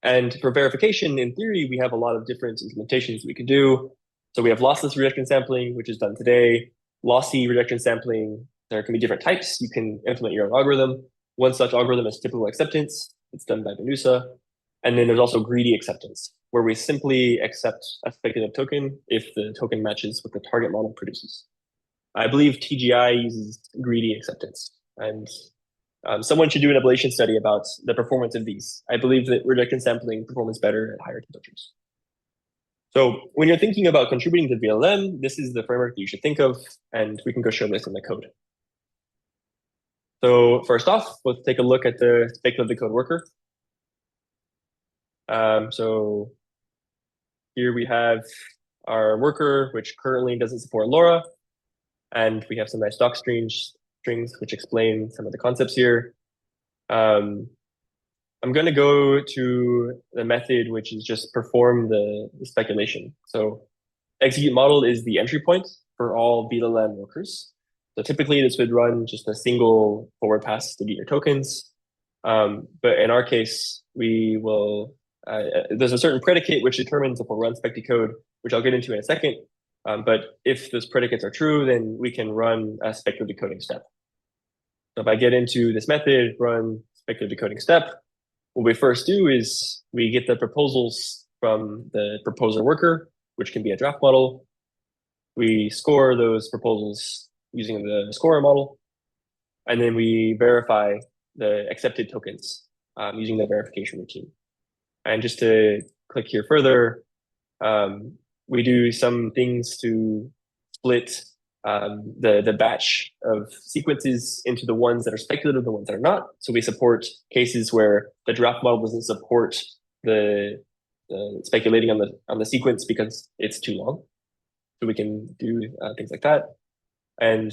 And for verification, in theory, we have a lot of different implementations we can do. So we have lossless rejection sampling, which is done today. Lossy rejection sampling, there can be different types. You can implement your own algorithm. One such algorithm is typical acceptance. It's done by Medusa. And then there's also greedy acceptance, where we simply accept a speculative token if the token matches what the target model produces. I believe TGI uses greedy acceptance. And someone should do an ablation study about the performance of these. I believe that rejection sampling performs better at higher temperatures. So when you're thinking about contributing to vLLM, this is the framework that you should think of, and we can go show this in the code. So first off, let's take a look at the speculative decode worker. So here we have our worker, which currently doesn't support LoRa, and we have some nice doc strings which explain some of the concepts here. I'm going to go to the method which is just perform the speculation. So execute model is the entry point for all vLLM workers. So typically this would run just a single forward pass to get your tokens. But in our case, we will, there's a certain predicate which determines if we'll run spec-decode, which I'll get into in a second. But if those predicates are true, then we can run a speculative decoding step. So if I get into this method, run speculative decoding step, what we first do is we get the proposals from the proposer worker, which can be a draft model. We score those proposals using the scorer model, and then we verify the accepted tokens using the verification routine. And just to click here further, we do some things to split the batch of sequences into the ones that are speculative, the ones that are not. So we support cases where the draft model doesn't support the speculating on the sequence because it's too long. So we can do things like that. And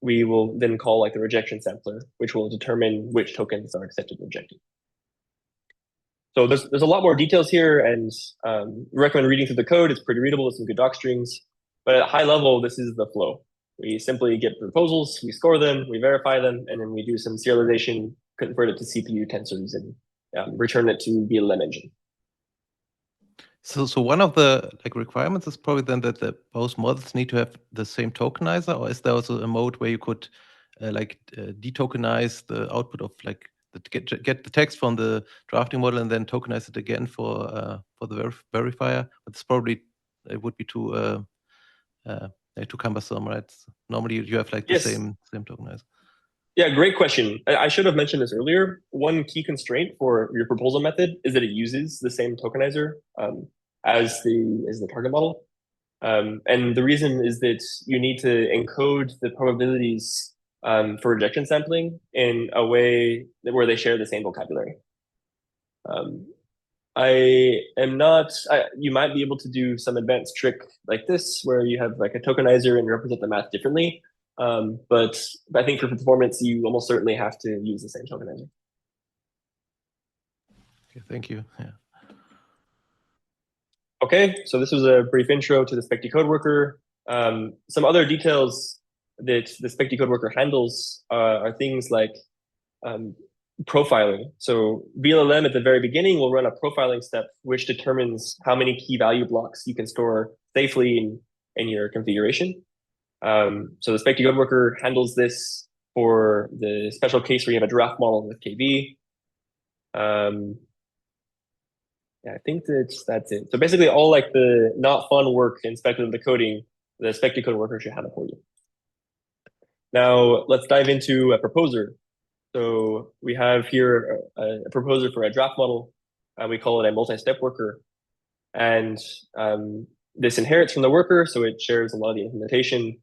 we will then call like the rejection sampler, which will determine which tokens are accepted and rejected. So there's a lot more details here, and recommend reading through the code. It's pretty readable with some good doc strings. But at a high level, this is the flow. We simply get proposals, we score them, we verify them, and then we do some serialization, convert it to CPU tensors, and return it to vLLM engine. So one of the requirements is probably then that both models need to have the same tokenizer, or is there also a mode where you could detokenize the output of get the text from the drafting model and then tokenize it again for the verifier? But it's probably it would be too cumbersome, right? Normally you have the same tokenizer. Yeah, great question. I should have mentioned this earlier. One key constraint for your proposal method is that it uses the same tokenizer as the target model. And the reason is that you need to encode the probabilities for rejection sampling in a way where they share the same vocabulary. You might be able to do some advanced trick like this, where you have like a tokenizer and represent the math differently. But I think for performance, you almost certainly have to use the same tokenizer. Okay, thank you. Yeah. Okay, so this was a brief intro to the spec-decode worker. Some other details that the Specticode worker handles are things like profiling. So vLLM at the very beginning will run a profiling step, which determines how many key value blocks you can store safely in your configuration. So the Specticode worker handles this for the special case where you have a draft model with KV. Yeah, I think that's it. So basically all like the not fun work in speculative decoding, the Specticode worker should handle for you. Now let's dive into a proposer. So we have here a proposer for a draft model. We call it a multi-step worker. And this inherits from the worker, so it shares a lot of the implementation.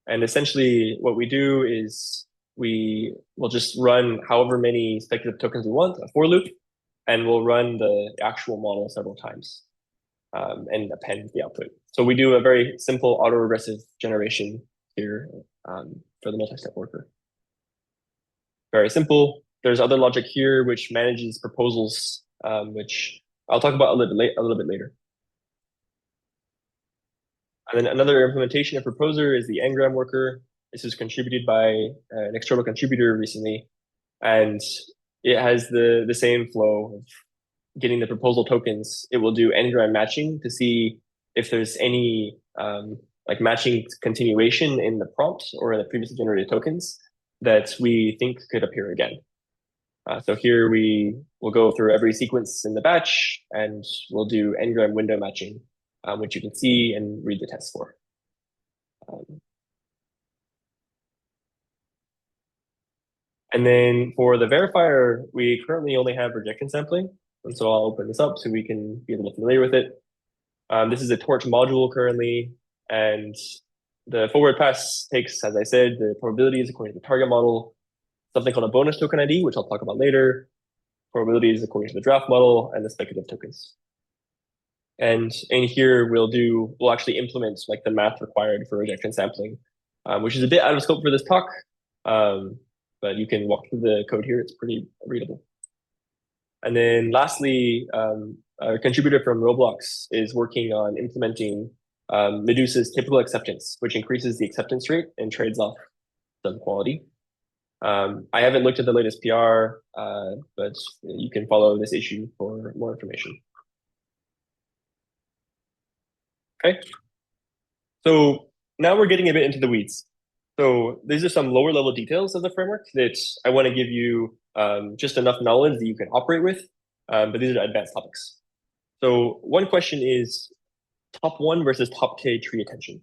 And essentially what we do is we will just run however many speculative tokens we want, a for loop, and we'll run the actual model several times and append the output. So we do a very simple autoregressive generation here for the multi-step worker. Very simple. There's other logic here which manages proposals, which I'll talk about a little bit later. And then another implementation of proposer is the Ngram worker. This was contributed by an external contributor recently, and it has the same flow of getting the proposal tokens. It will do Ngram matching to see if there's any like matching continuation in the prompt or in the previously generated tokens that we think could appear again. So here we will go through every sequence in the batch and we'll do Ngram window matching, which you can see and read the test for. And then for the verifier, we currently only have rejection sampling. And so I'll open this up so we can be a little familiar with it. This is a torch module currently, and the forward pass takes, as I said, the probabilities according to the target model, something called a bonus token ID, which I'll talk about later, probabilities according to the draft model, and the speculative tokens. And in here, we'll actually implement like the math required for rejection sampling, which is a bit out of scope for this talk, but you can walk through the code here. It's pretty readable. And then lastly, a contributor from Roblox is working on implementing Medusa's typical acceptance, which increases the acceptance rate and trades off some quality. I haven't looked at the latest PR, but you can follow this issue for more information. Okay, so now we're getting a bit into the weeds. So these are some lower level details of the framework that I want to give you just enough knowledge that you can operate with, but these are advanced topics. So one question is top 1 versus top K tree attention.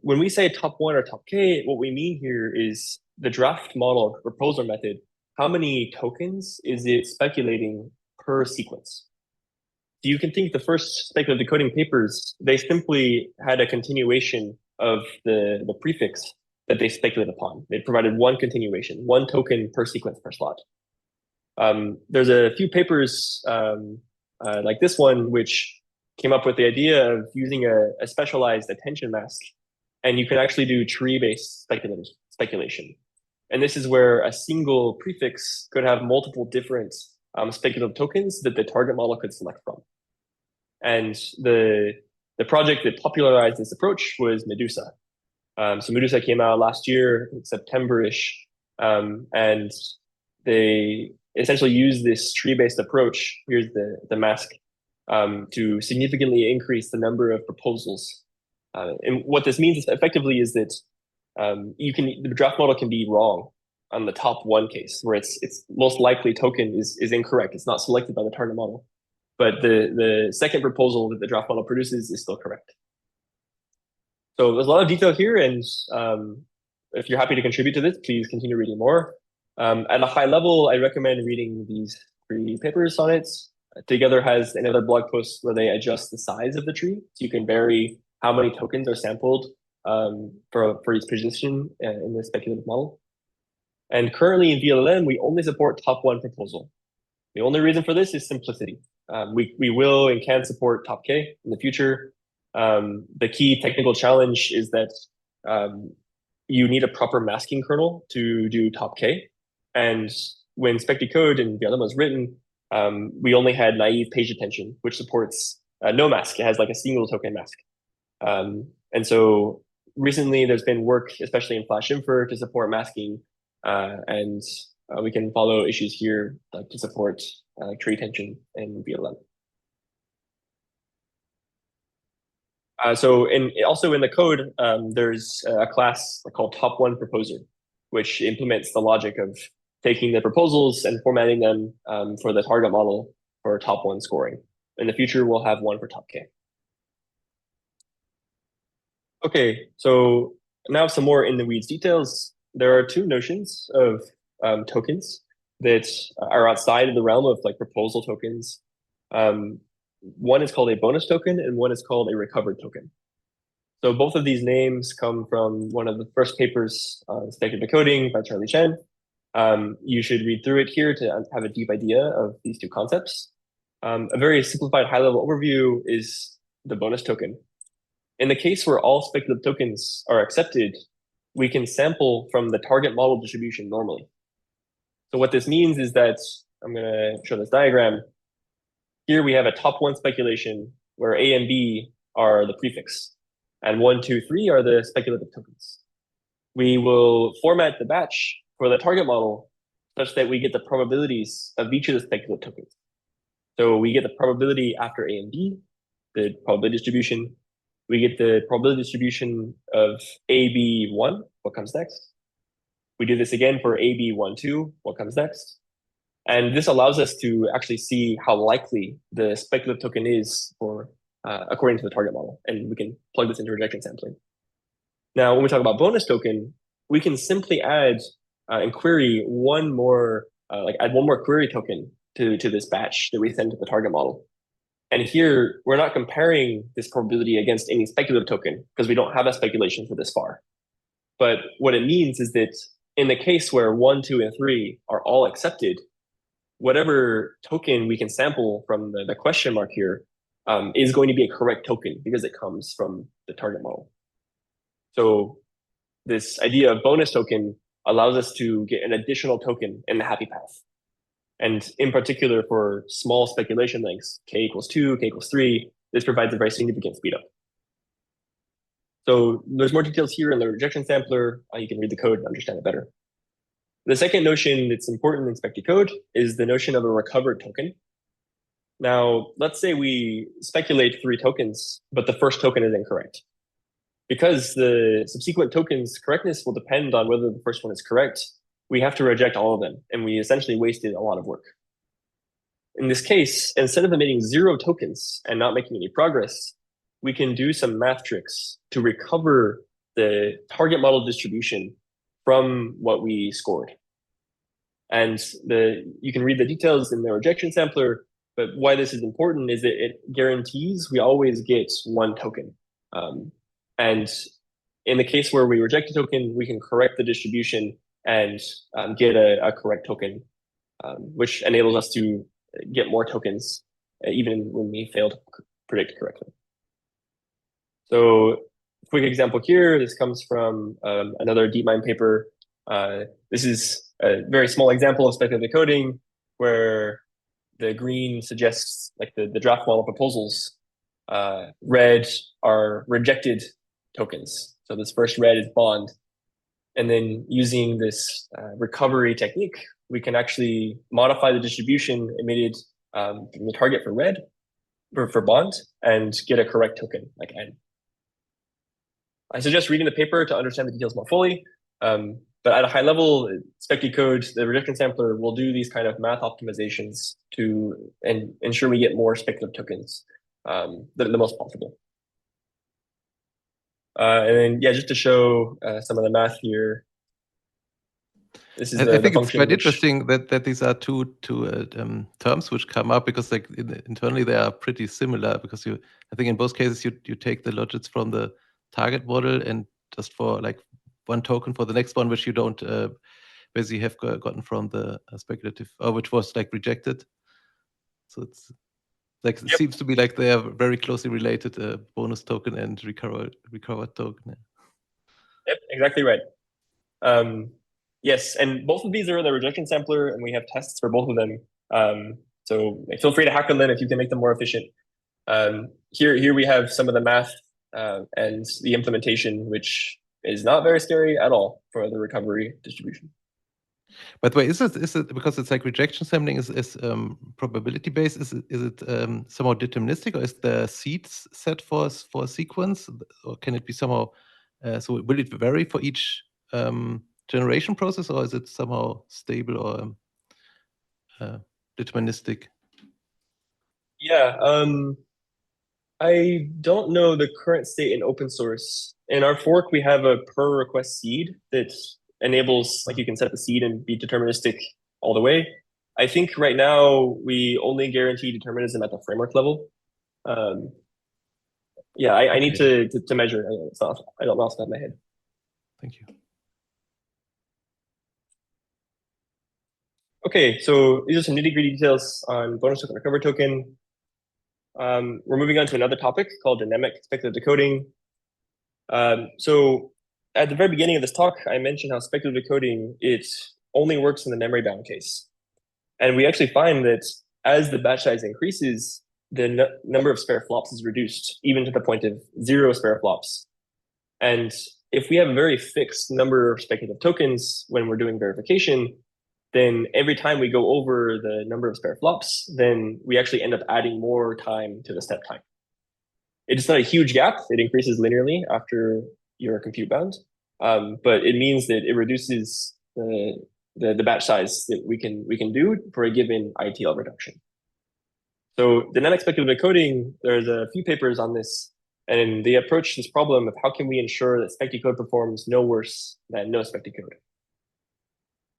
When we say top 1 or top K, what we mean here is the draft model proposer method. How many tokens is it speculating per sequence? So you can think the first speculative decoding papers, they simply had a continuation of the prefix that they speculated upon. They provided one continuation, 1 token per sequence per slot. There's a few papers like this one, which came up with the idea of using a specialized attention mask, and you can actually do tree-based speculation. And this is where a single prefix could have multiple different speculative tokens that the target model could select from. And the project that popularized this approach was Medusa. So Medusa came out last year, September-ish, and they essentially used this tree-based approach. Here's the mask to significantly increase the number of proposals. And what this means effectively is that the draft model can be wrong on the top 1 case, where its most likely token is incorrect. It's not selected by the target model. But the second proposal that the draft model produces is still correct. So there's a lot of detail here, and if you're happy to contribute to this, please continue reading more. At a high level, I recommend reading these 3 papers on it. Together has another blog post where they adjust the size of the tree, so you can vary how many tokens are sampled for each position in the speculative model. And currently in vLLM, we only support top 1 proposal. The only reason for this is simplicity. We will and can support top K in the future. The key technical challenge is that you need a proper masking kernel to do top K. And when Specticode and vLLM was written, we only had naive page attention, which supports no mask. It has like a single token mask. And so recently there's been work, especially in Flash Infer, to support masking, and we can follow issues here like to support tree tension and vLLM. So also in the code, there's a class called top1 proposer, which implements the logic of taking the proposals and formatting them for the target model for top1 scoring. In the future, we'll have one for top K. Okay, so now some more in the weeds details. There are two notions of tokens that are outside of the realm of like proposal tokens. One is called a bonus token and one is called a recovered token. So both of these names come from one of the first papers on speculative decoding by Charlie Chen. You should read through it here to have a deep idea of these two concepts. A very simplified high-level overview is the bonus token. In the case where all speculative tokens are accepted, we can sample from the target model distribution normally. So what this means is that, I'm going to show this diagram. Here we have a top1 speculation where A and B are the prefix, and 1, 2, 3 are the speculative tokens. We will format the batch for the target model such that we get the probabilities of each of the speculative tokens. So we get the probability after A and B, the probability distribution. We get the probability distribution of AB1, what comes next. We do this again for AB12, what comes next. And this allows us to actually see how likely the speculative token is for according to the target model. And we can plug this into rejection sampling. Now, when we talk about bonus token, we can simply add and query one more, add one more query token to this batch that we send to the target model. And here, we're not comparing this probability against any speculative token because we don't have a speculation for this far. But what it means is that in the case where 1, 2, and 3 are all accepted, whatever token we can sample from the question mark here is going to be a correct token because it comes from the target model. So this idea of bonus token allows us to get an additional token in the happy path. And in particular, for small speculation lengths, k equals 2, k equals 3, this provides a very significant speedup. So there's more details here in the rejection sampler. You can read the code and understand it better. The second notion that's important in Specdecode is the notion of a recovered token. Now, let's say we speculate 3 tokens, but the first token is incorrect. Because the subsequent token's correctness will depend on whether the first one is correct, we have to reject all of them, and we essentially wasted a lot of work. In this case, instead of emitting 0 tokens and not making any progress, we can do some math tricks to recover the target model distribution from what we scored. And you can read the details in the rejection sampler, but why this is important is that it guarantees we always get 1 token. And in the case where we reject a token, we can correct the distribution and get a correct token, which enables us to get more tokens even when we fail to predict correctly. So quick example here, this comes from another DeepMind paper. This is a very small example of speculative decoding where the green suggests like the draft model proposals. Red are rejected tokens. So this first red is bond. And then using this recovery technique, we can actually modify the distribution emitted from the target for red, for bond, and get a correct token like N. I suggest reading the paper to understand the details more fully. But at a high level, Specdecode, the rejection sampler, will do these kind of math optimizations to ensure we get more speculative tokens the most possible. And then, yeah, just to show some of the math here. This is I think it's quite which... interesting that these are two terms which come up because like internally they are pretty similar because I think in both cases you take the logits from the target model and just for like 1 token for the next one which you don't basically have gotten from the speculative or which was like rejected. So it's like it seems to be like they are very closely related, bonus token and recovered token. Yeah. Yep, exactly right. Yes, and both of these are in the rejection sampler, and we have tests for both of them. So feel free to hack on them if you can make them more efficient. Here we have some of the math and the implementation, which is not very scary at all for the recovery distribution. By the way, is it because it's like rejection sampling is probability based? Is it somehow deterministic, or is the seeds set for a sequence, or can it be somehow? So will it vary for each generation process, or is it somehow stable or deterministic? Yeah, I don't know the current state in open source. In our fork, we have a per request seed that enables, like, you can set the seed and be deterministic all the way. I think right now we only guarantee determinism at the framework level. Yeah, I need to measure. I don't know off the top of my head. Thank you. Okay, so these are some nitty-gritty details on bonus token recover token. We're moving on to another topic called dynamic speculative decoding. So at the very beginning of this talk, I mentioned how speculative decoding, it only works in the memory bound case. And we actually find that as the batch size increases, the number of spare flops is reduced, even to the point of 0 spare flops. And if we have a very fixed number of speculative tokens when we're doing verification, then every time we go over the number of spare flops, then we actually end up adding more time to the step time. It's not a huge gap. It increases linearly after your compute bound, but it means that it reduces the batch size that we can do for a given ITL reduction. So dynamic speculative decoding, there's a few papers on this, and they approach this problem of how can we ensure that specticode performs no worse than no specticode.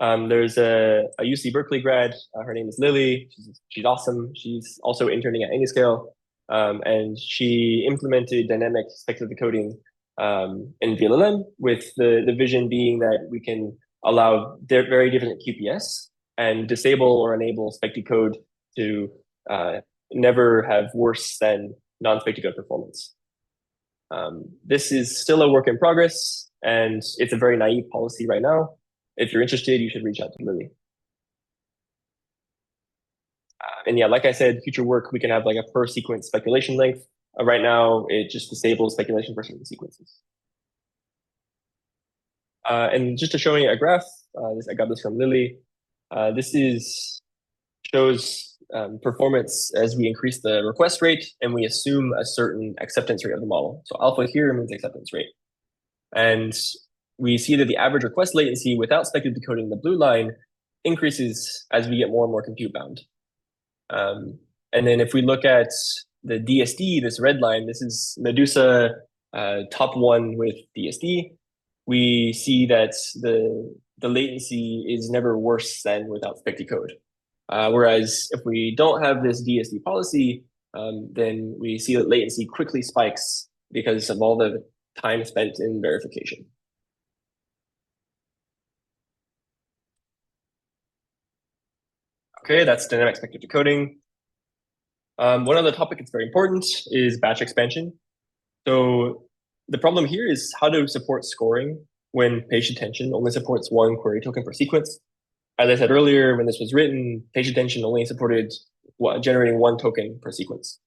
There's a UC Berkeley grad. Her name is Lily. She's awesome. She's also interning at Anyscale, and she implemented dynamic speculative decoding in vLLM, with the vision being that we can allow very different QPS and disable or enable specticode to never have worse than non-specticode performance. This is still a work in progress, and it's a very naive policy right now. If you're interested, you should reach out to Lily. And yeah, like I said, future work, we can have like a per sequence speculation length. Right now, it just disables speculation for certain sequences. And just to show you a graph, I got this from Lily. This shows performance as we increase the request rate and we assume a certain acceptance rate of the model. So alpha here means acceptance rate. And we see that the average request latency without speculative decoding, the blue line, increases as we get more and more compute bound. And then if we look at the DSD, this red line, this is Medusa top one with DSD. We see that the latency is never worse than without specticode. Whereas if we don't have this DSD policy, then we see that latency quickly spikes because of all the time spent in verification. Okay, that's dynamic speculative decoding. One other topic that's very important is batch expansion. So the problem here is how to support scoring when page attention only supports one query token per sequence. As I said earlier, when this was written, page attention only supported generating one token per sequence.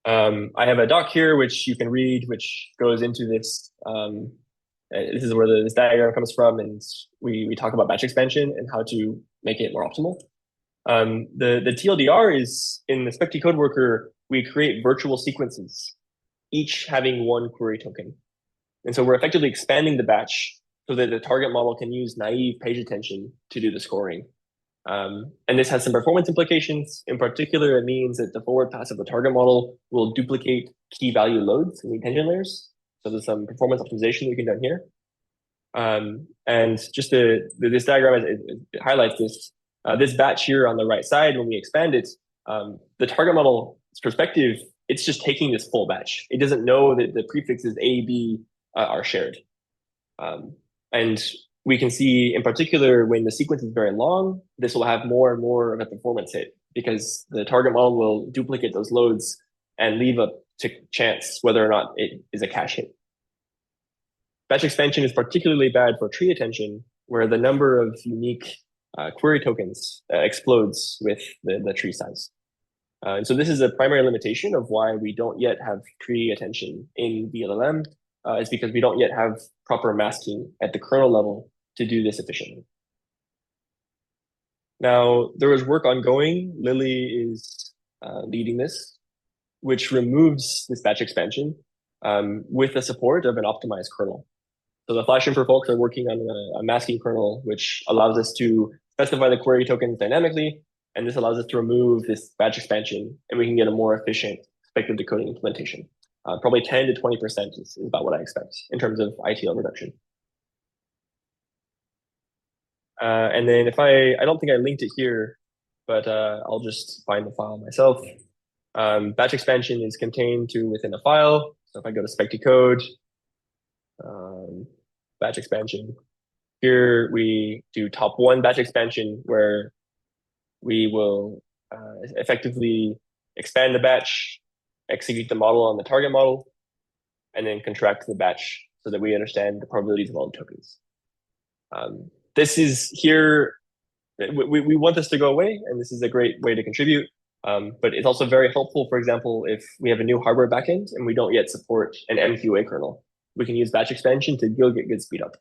I have a doc here, which you can read, which goes into this. This is where this diagram comes from, and we talk about batch expansion and how to make it more optimal. The TLDR is, in the specticode worker, we create virtual sequences, each having one query token. And so we're effectively expanding the batch so that the target model can use naive page attention to do the scoring. And this has some performance implications. In particular, it means that the forward pass of the target model will duplicate key value loads in the attention layers. So there's some performance optimization we can do here. And just this diagram, it highlights this. This batch here on the right side, when we expand it, the target model's perspective, it's just taking this full batch. It doesn't know that the prefixes A, B are shared. And we can see, in particular, when the sequence is very long, this will have more and more of a performance hit because the target model will duplicate those loads and leave up to chance whether or not it is a cache hit. Batch expansion is particularly bad for tree attention, where the number of unique query tokens explodes with the tree size. And so this is a primary limitation of why we don't yet have tree attention in vLLM, is because we don't yet have proper masking at the kernel level to do this efficiently. Now, there is work ongoing. Lily is leading this, which removes this batch expansion with the support of an optimized kernel. So the FlashInfer folks are working on a masking kernel, which allows us to specify the query tokens dynamically, and this allows us to remove this batch expansion, and we can get a more efficient speculative decoding implementation. Probably 10 to 20% is about what I expect in terms of ITL reduction. And then if I don't think I linked it here, but I'll just find the file myself. Batch expansion is contained to within a file. So if I go to Specticode, batch expansion, here we do top one batch expansion where we will effectively expand the batch, execute the model on the target model, and then contract the batch so that we understand the probabilities of all the tokens. This is here, we want this to go away, and this is a great way to contribute. But it's also very helpful, for example, if we have a new hardware backend and we don't yet support an MQA kernel, we can use batch expansion to get good speed up.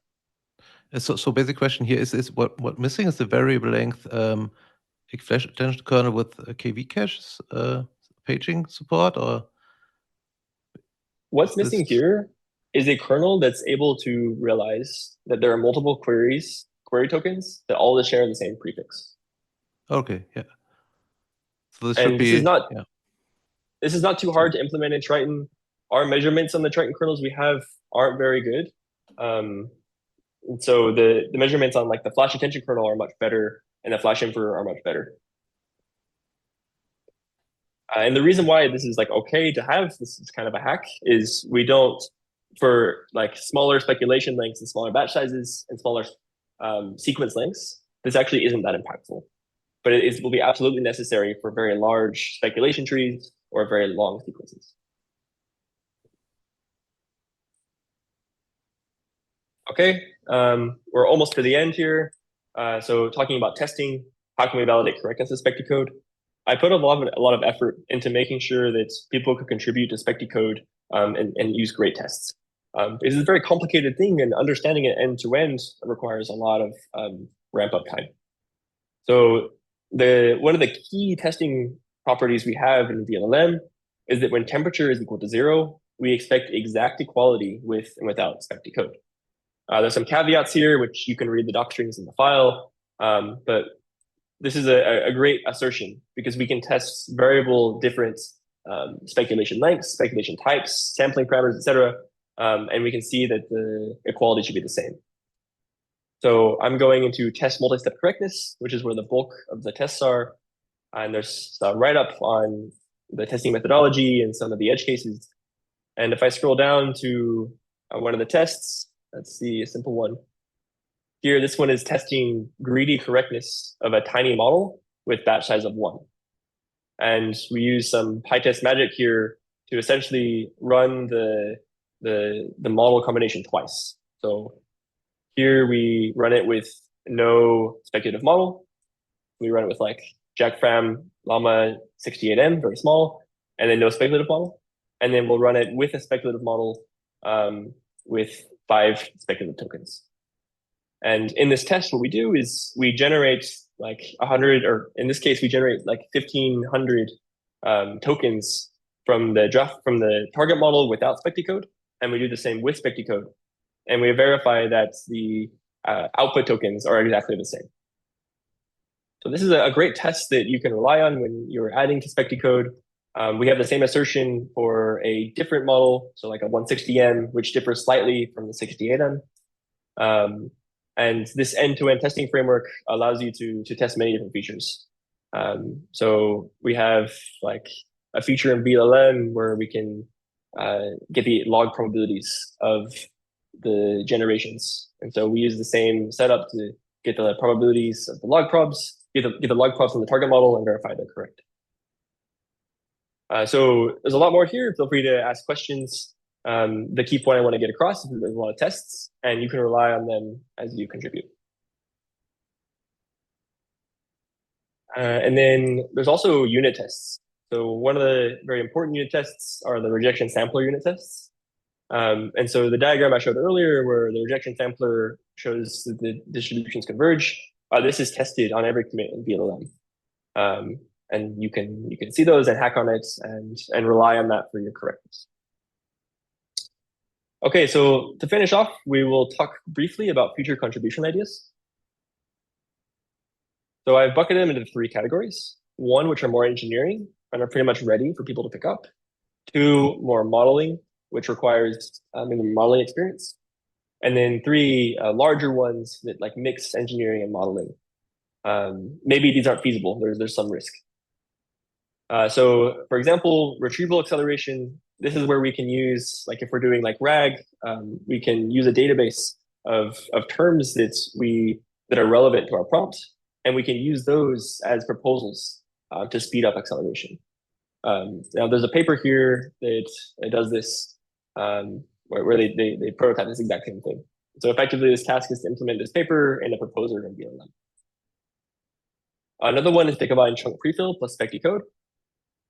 So basic question here is what missing is the variable length flash attention kernel with KV caches paging support, or what's missing here is a kernel that's able to realize that there are multiple query tokens that all share the same prefix. Okay, yeah. So this should be this is not too hard to implement in Triton. Our measurements on the Triton kernels we have aren't very good. So the measurements on like the flash attention kernel are much better, and the FlashInfer are much better. And the reason why this is like okay to have, this is kind of a hack, is we don't, for like smaller speculation lengths and smaller batch sizes and smaller sequence lengths, this actually isn't that impactful. But it will be absolutely necessary for very large speculation trees or very long sequences. Okay, we're almost to the end here. So talking about testing, how can we validate correctness of Specticode? I put a lot of effort into making sure that people could contribute to Specticode and use great tests. It's a very complicated thing, and understanding it end to end requires a lot of ramp up time. So one of the key testing properties we have in vLLM is that when temperature is equal to 0, we expect exact equality with and without Specticode. There's some caveats here, which you can read the doc strings in the file, but this is a great assertion because we can test variable different speculation lengths, speculation types, sampling parameters, etc., and we can see that the equality should be the same. So I'm going into test multi-step correctness, which is where the bulk of the tests are, and there's some write-up on the testing methodology and some of the edge cases. And if I scroll down to one of the tests, let's see a simple one. Here, this one is testing greedy correctness of a tiny model with batch size of 1. And we use some PyTest magic here to essentially run the model combination twice. So here we run it with no speculative model. We run it with like JackFram Llama 68M, very small, and then no speculative model. And then we'll run it with a speculative model with 5 speculative tokens. And in this test, what we do is we generate like 100, or in this case, we generate like 1,500 tokens from the target model without Specticode, and we do the same with Specticode, and we verify that the output tokens are exactly the same. So this is a great test that you can rely on when you're adding to Specticode. We have the same assertion for a different model, so like a 160M, which differs slightly from the 68M. And this end-to-end testing framework allows you to test many different features. So we have like a feature in vLLM where we can get the log probabilities of the generations. And so we use the same setup to get the probabilities of the log probs, get the log probs from the target model and verify they're correct. So there's a lot more here. Feel free to ask questions. The key point I want to get across is there's a lot of tests, and you can rely on them as you contribute. And then there's also unit tests. So one of the very important unit tests are the rejection sampler unit tests. And so the diagram I showed earlier where the rejection sampler shows that the distributions converge, this is tested on every commit in vLLM. And you can see those and hack on it and rely on that for your correctness. Okay, so to finish off, we will talk briefly about future contribution ideas. So I've bucketed them into 3 categories. 1, which are more engineering and are pretty much ready for people to pick up. 2, more modeling, which requires maybe modeling experience. And then 3, larger ones that like mix engineering and modeling. Maybe these aren't feasible. There's some risk. So for example, retrieval acceleration, this is where we can use, like if we're doing like RAG, we can use a database of terms that are relevant to our prompt, and we can use those as proposals to speed up acceleration. Now there's a paper here that does this, where they prototype this exact same thing. So effectively, this task is to implement this paper in a proposer in vLLM. Another one is to combine chunk prefill plus Specticode.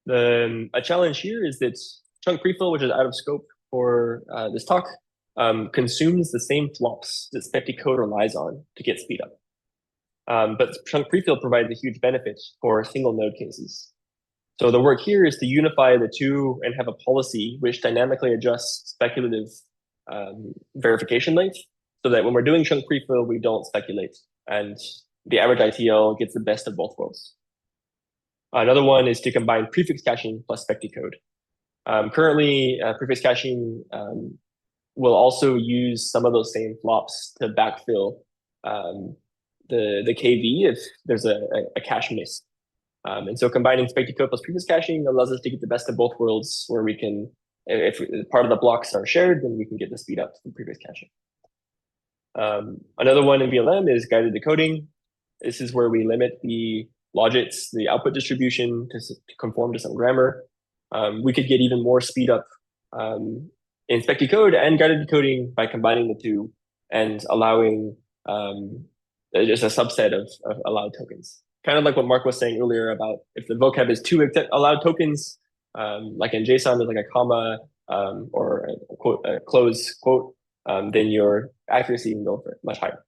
A challenge here is that chunk prefill, which is out of scope for this talk, consumes the same flops that Specticode relies on to get speed up. But chunk prefill provides a huge benefit for single node cases. So the work here is to unify the two and have a policy which dynamically adjusts speculative verification length so that when we're doing chunk prefill, we don't speculate and the average ITL gets the best of both worlds. Another one is to combine prefix caching plus Specticode. Currently, prefix caching will also use some of those same flops to backfill the KV if there's a cache miss. And so combining Specticode plus prefix caching allows us to get the best of both worlds where we can, if part of the blocks are shared, then we can get the speed up from prefix caching. Another one in vLLM is guided decoding. This is where we limit the logits, the output distribution to conform to some grammar. We could get even more speed up in Specticode and guided decoding by combining the two and allowing just a subset of allowed tokens. Kind of like what Mark was saying earlier about if the vocab is 2 allowed tokens, like in JSON, there's like a comma or a quote, a close quote, then your accuracy can go for much higher.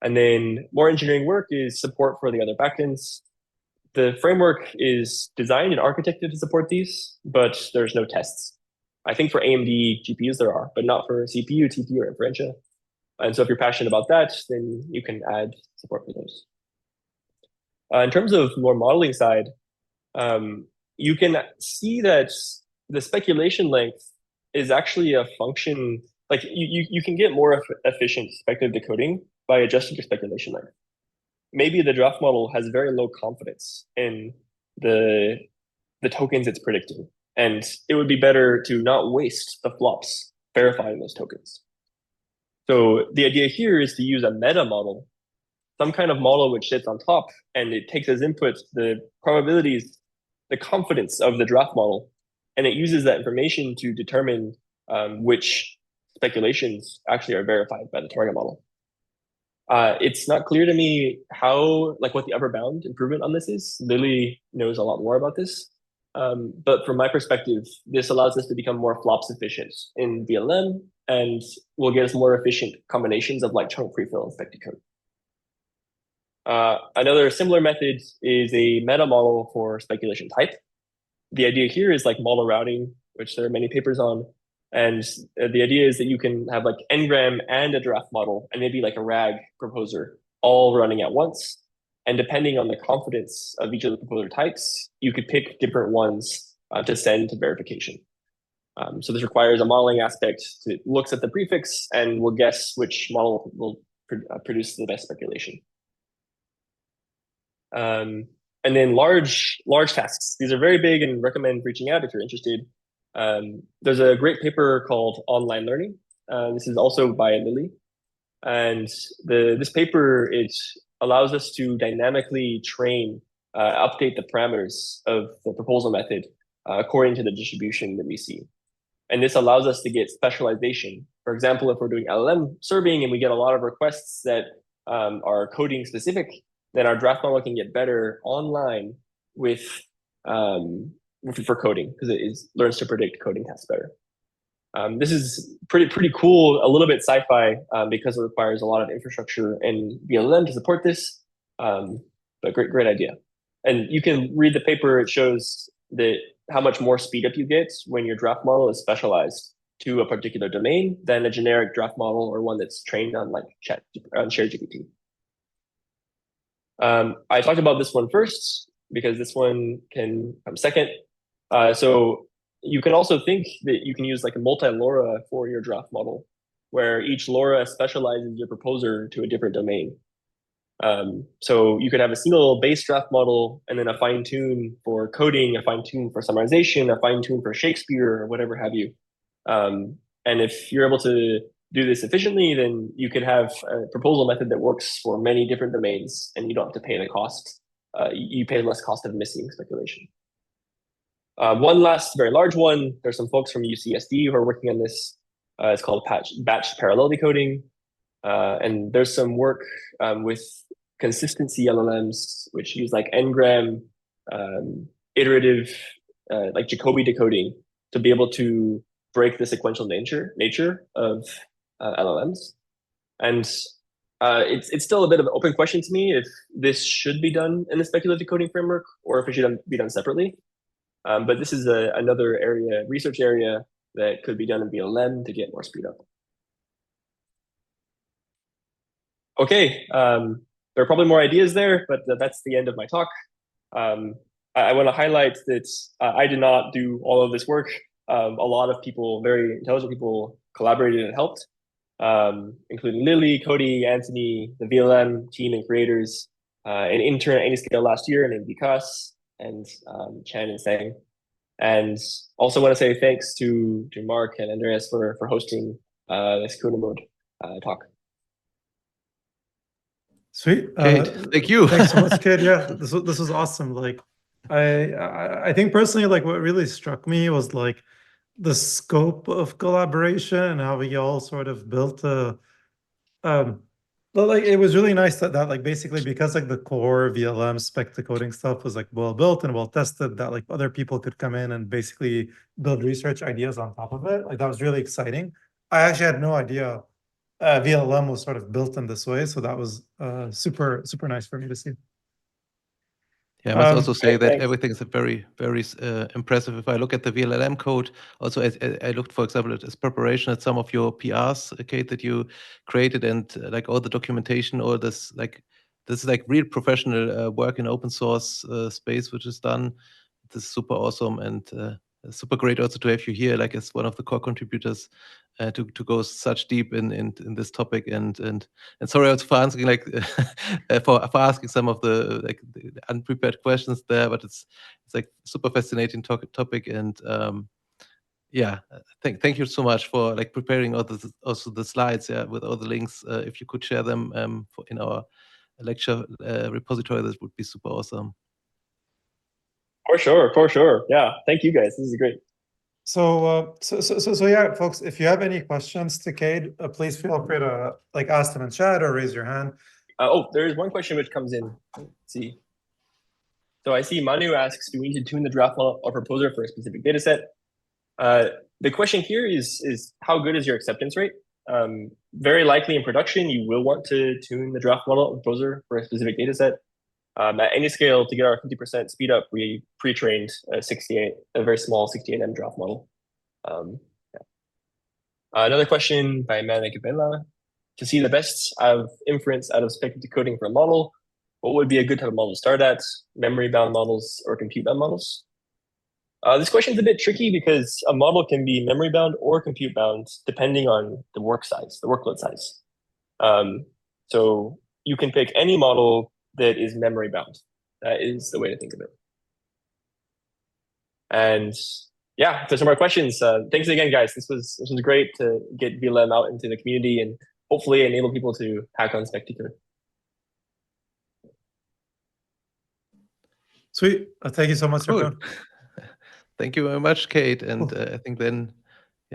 And then more engineering work is support for the other backends. The framework is designed and architected to support these, but there's no tests. I think for AMD GPUs there are, but not for CPU, TPU, or inferentia. And so if you're passionate about that, then you can add support for those. In terms of more modeling side, you can see that the speculation length is actually a function, like you can get more efficient speculative decoding by adjusting your speculation length. Maybe the draft model has very low confidence in the tokens it's predicting, and it would be better to not waste the flops verifying those tokens. So the idea here is to use a meta model, some kind of model which sits on top, and it takes as input the probabilities, the confidence of the draft model, and it uses that information to determine which speculations actually are verified by the target model. It's not clear to me what the upper bound improvement on this is. Lily knows a lot more about this. But from my perspective, this allows us to become more flops efficient in vLLM and will get us more efficient combinations of like chunk prefill and Specticode. Another similar method is a meta model for speculation type. The idea here is like model routing, which there are many papers on. And the idea is that you can have like ngram and a draft model and maybe like a RAG proposer all running at once. And depending on the confidence of each of the proposer types, you could pick different ones to send to verification. So this requires a modeling aspect that looks at the prefix and will guess which model will produce the best speculation. And then large tasks. These are very big and recommend reaching out if you're interested. There's a great paper called Online Learning. This is also by Lily. And this paper, it allows us to dynamically train, update the parameters of the proposal method according to the distribution that we see. And this allows us to get specialization. For example, if we're doing LLM serving and we get a lot of requests that are coding specific, then our draft model can get better online with for coding, because it learns to predict coding tasks better. This is pretty cool, a little bit sci-fi, because it requires a lot of infrastructure and vLLM to support this. But great idea. And you can read the paper. It shows that how much more speed up you get when your draft model is specialized to a particular domain than a generic draft model or one that's trained on like shared GPT. I talked about this one first because this one can come second. So you can also think that you can use like a multi-LoRa for your draft model, where each LoRa specializes your proposer to a different domain. So you could have a single base draft model and then a fine tune for coding, a fine tune for summarization, a fine tune for Shakespeare, or whatever have you. And if you're able to do this efficiently, then you could have a proposal method that works for many different domains, and you don't have to pay the cost. You pay less cost of missing speculation. One last very large one. There's some folks from UCSD who are working on this. It's called batch parallel decoding. And there's some work with consistency LLMs, which use like n-gram iterative like Jacobi decoding to be able to break the sequential nature of LLMs. And it's still a bit of an open question to me if this should be done in the speculative decoding framework or if it should be done separately. But this is another research area that could be done in vLLM to get more speed up. Okay, there are probably more ideas there, but that's the end of my talk. I want to highlight that I did not do all of this work. A lot of people, very intelligent people, collaborated and helped, including Lily, Cody, Anthony, the vLLM team and creators, an intern at Anyscale last year named Vikas, and Chan and Sang. And also want to say thanks to Mark and Andreas for hosting this CUDA mode talk. Sweet. Cade, thank you. Thanks so much, Cade. Yeah, this was awesome. Like, I think personally, like, what really struck me was like the scope of collaboration and how we all sort of built a. But like, it was really nice that like basically because like the core vLLM spec decoding stuff was like well built and well tested, that like other people could come in and basically build research ideas on top of it. Like that was really exciting. I actually had no idea vLLM was sort of built in this way, so that was super nice for me to see. Yeah, I must also say that thanks. everything is very impressive. If I look at the vLLM code, also I looked, for example, as preparation at some of your PRs, Cade, that you created, and like all the documentation, all this is like real professional work in open source space, which is done. This is super awesome and super great also to have you here, like as one of the core contributors, to go such deep in this topic, and sorry also for asking like for asking some of the like the unprepared questions there, but it's like super fascinating topic, and yeah, thank you so much for like preparing also the slides, yeah, with all the links. If you could share them in our lecture repository, that would be super awesome. For sure. Yeah, thank you guys. This is great. So yeah, folks, if you have any questions to Cade, please feel free to like ask them in chat or raise your hand. There is one question which comes in. Let's see. So I see Manu asks, do we need to tune the draft model or proposer for a specific data set? The question here is how good is your acceptance rate? Very likely in production, you will want to tune the draft model or proposer for a specific data set. At Anyscale, to get our 50% speed up, we pre-trained a very small 68M draft model. Yeah. Another question by Manekabela. To see the best of inference out of speculative decoding for a model, what would be a good type of model to start at? Memory-bound models or compute-bound models? This question is a bit tricky because a model can be memory-bound or compute-bound depending on the workload size. So you can pick any model that is memory bound. That is the way to think of it. And yeah, if there's some more questions, thanks again, guys. This was great to get vLLM out into the community and hopefully enable people to hack on Specticode. Sweet. Thank you so much, everyone. Thank you very much, Cade. And I think then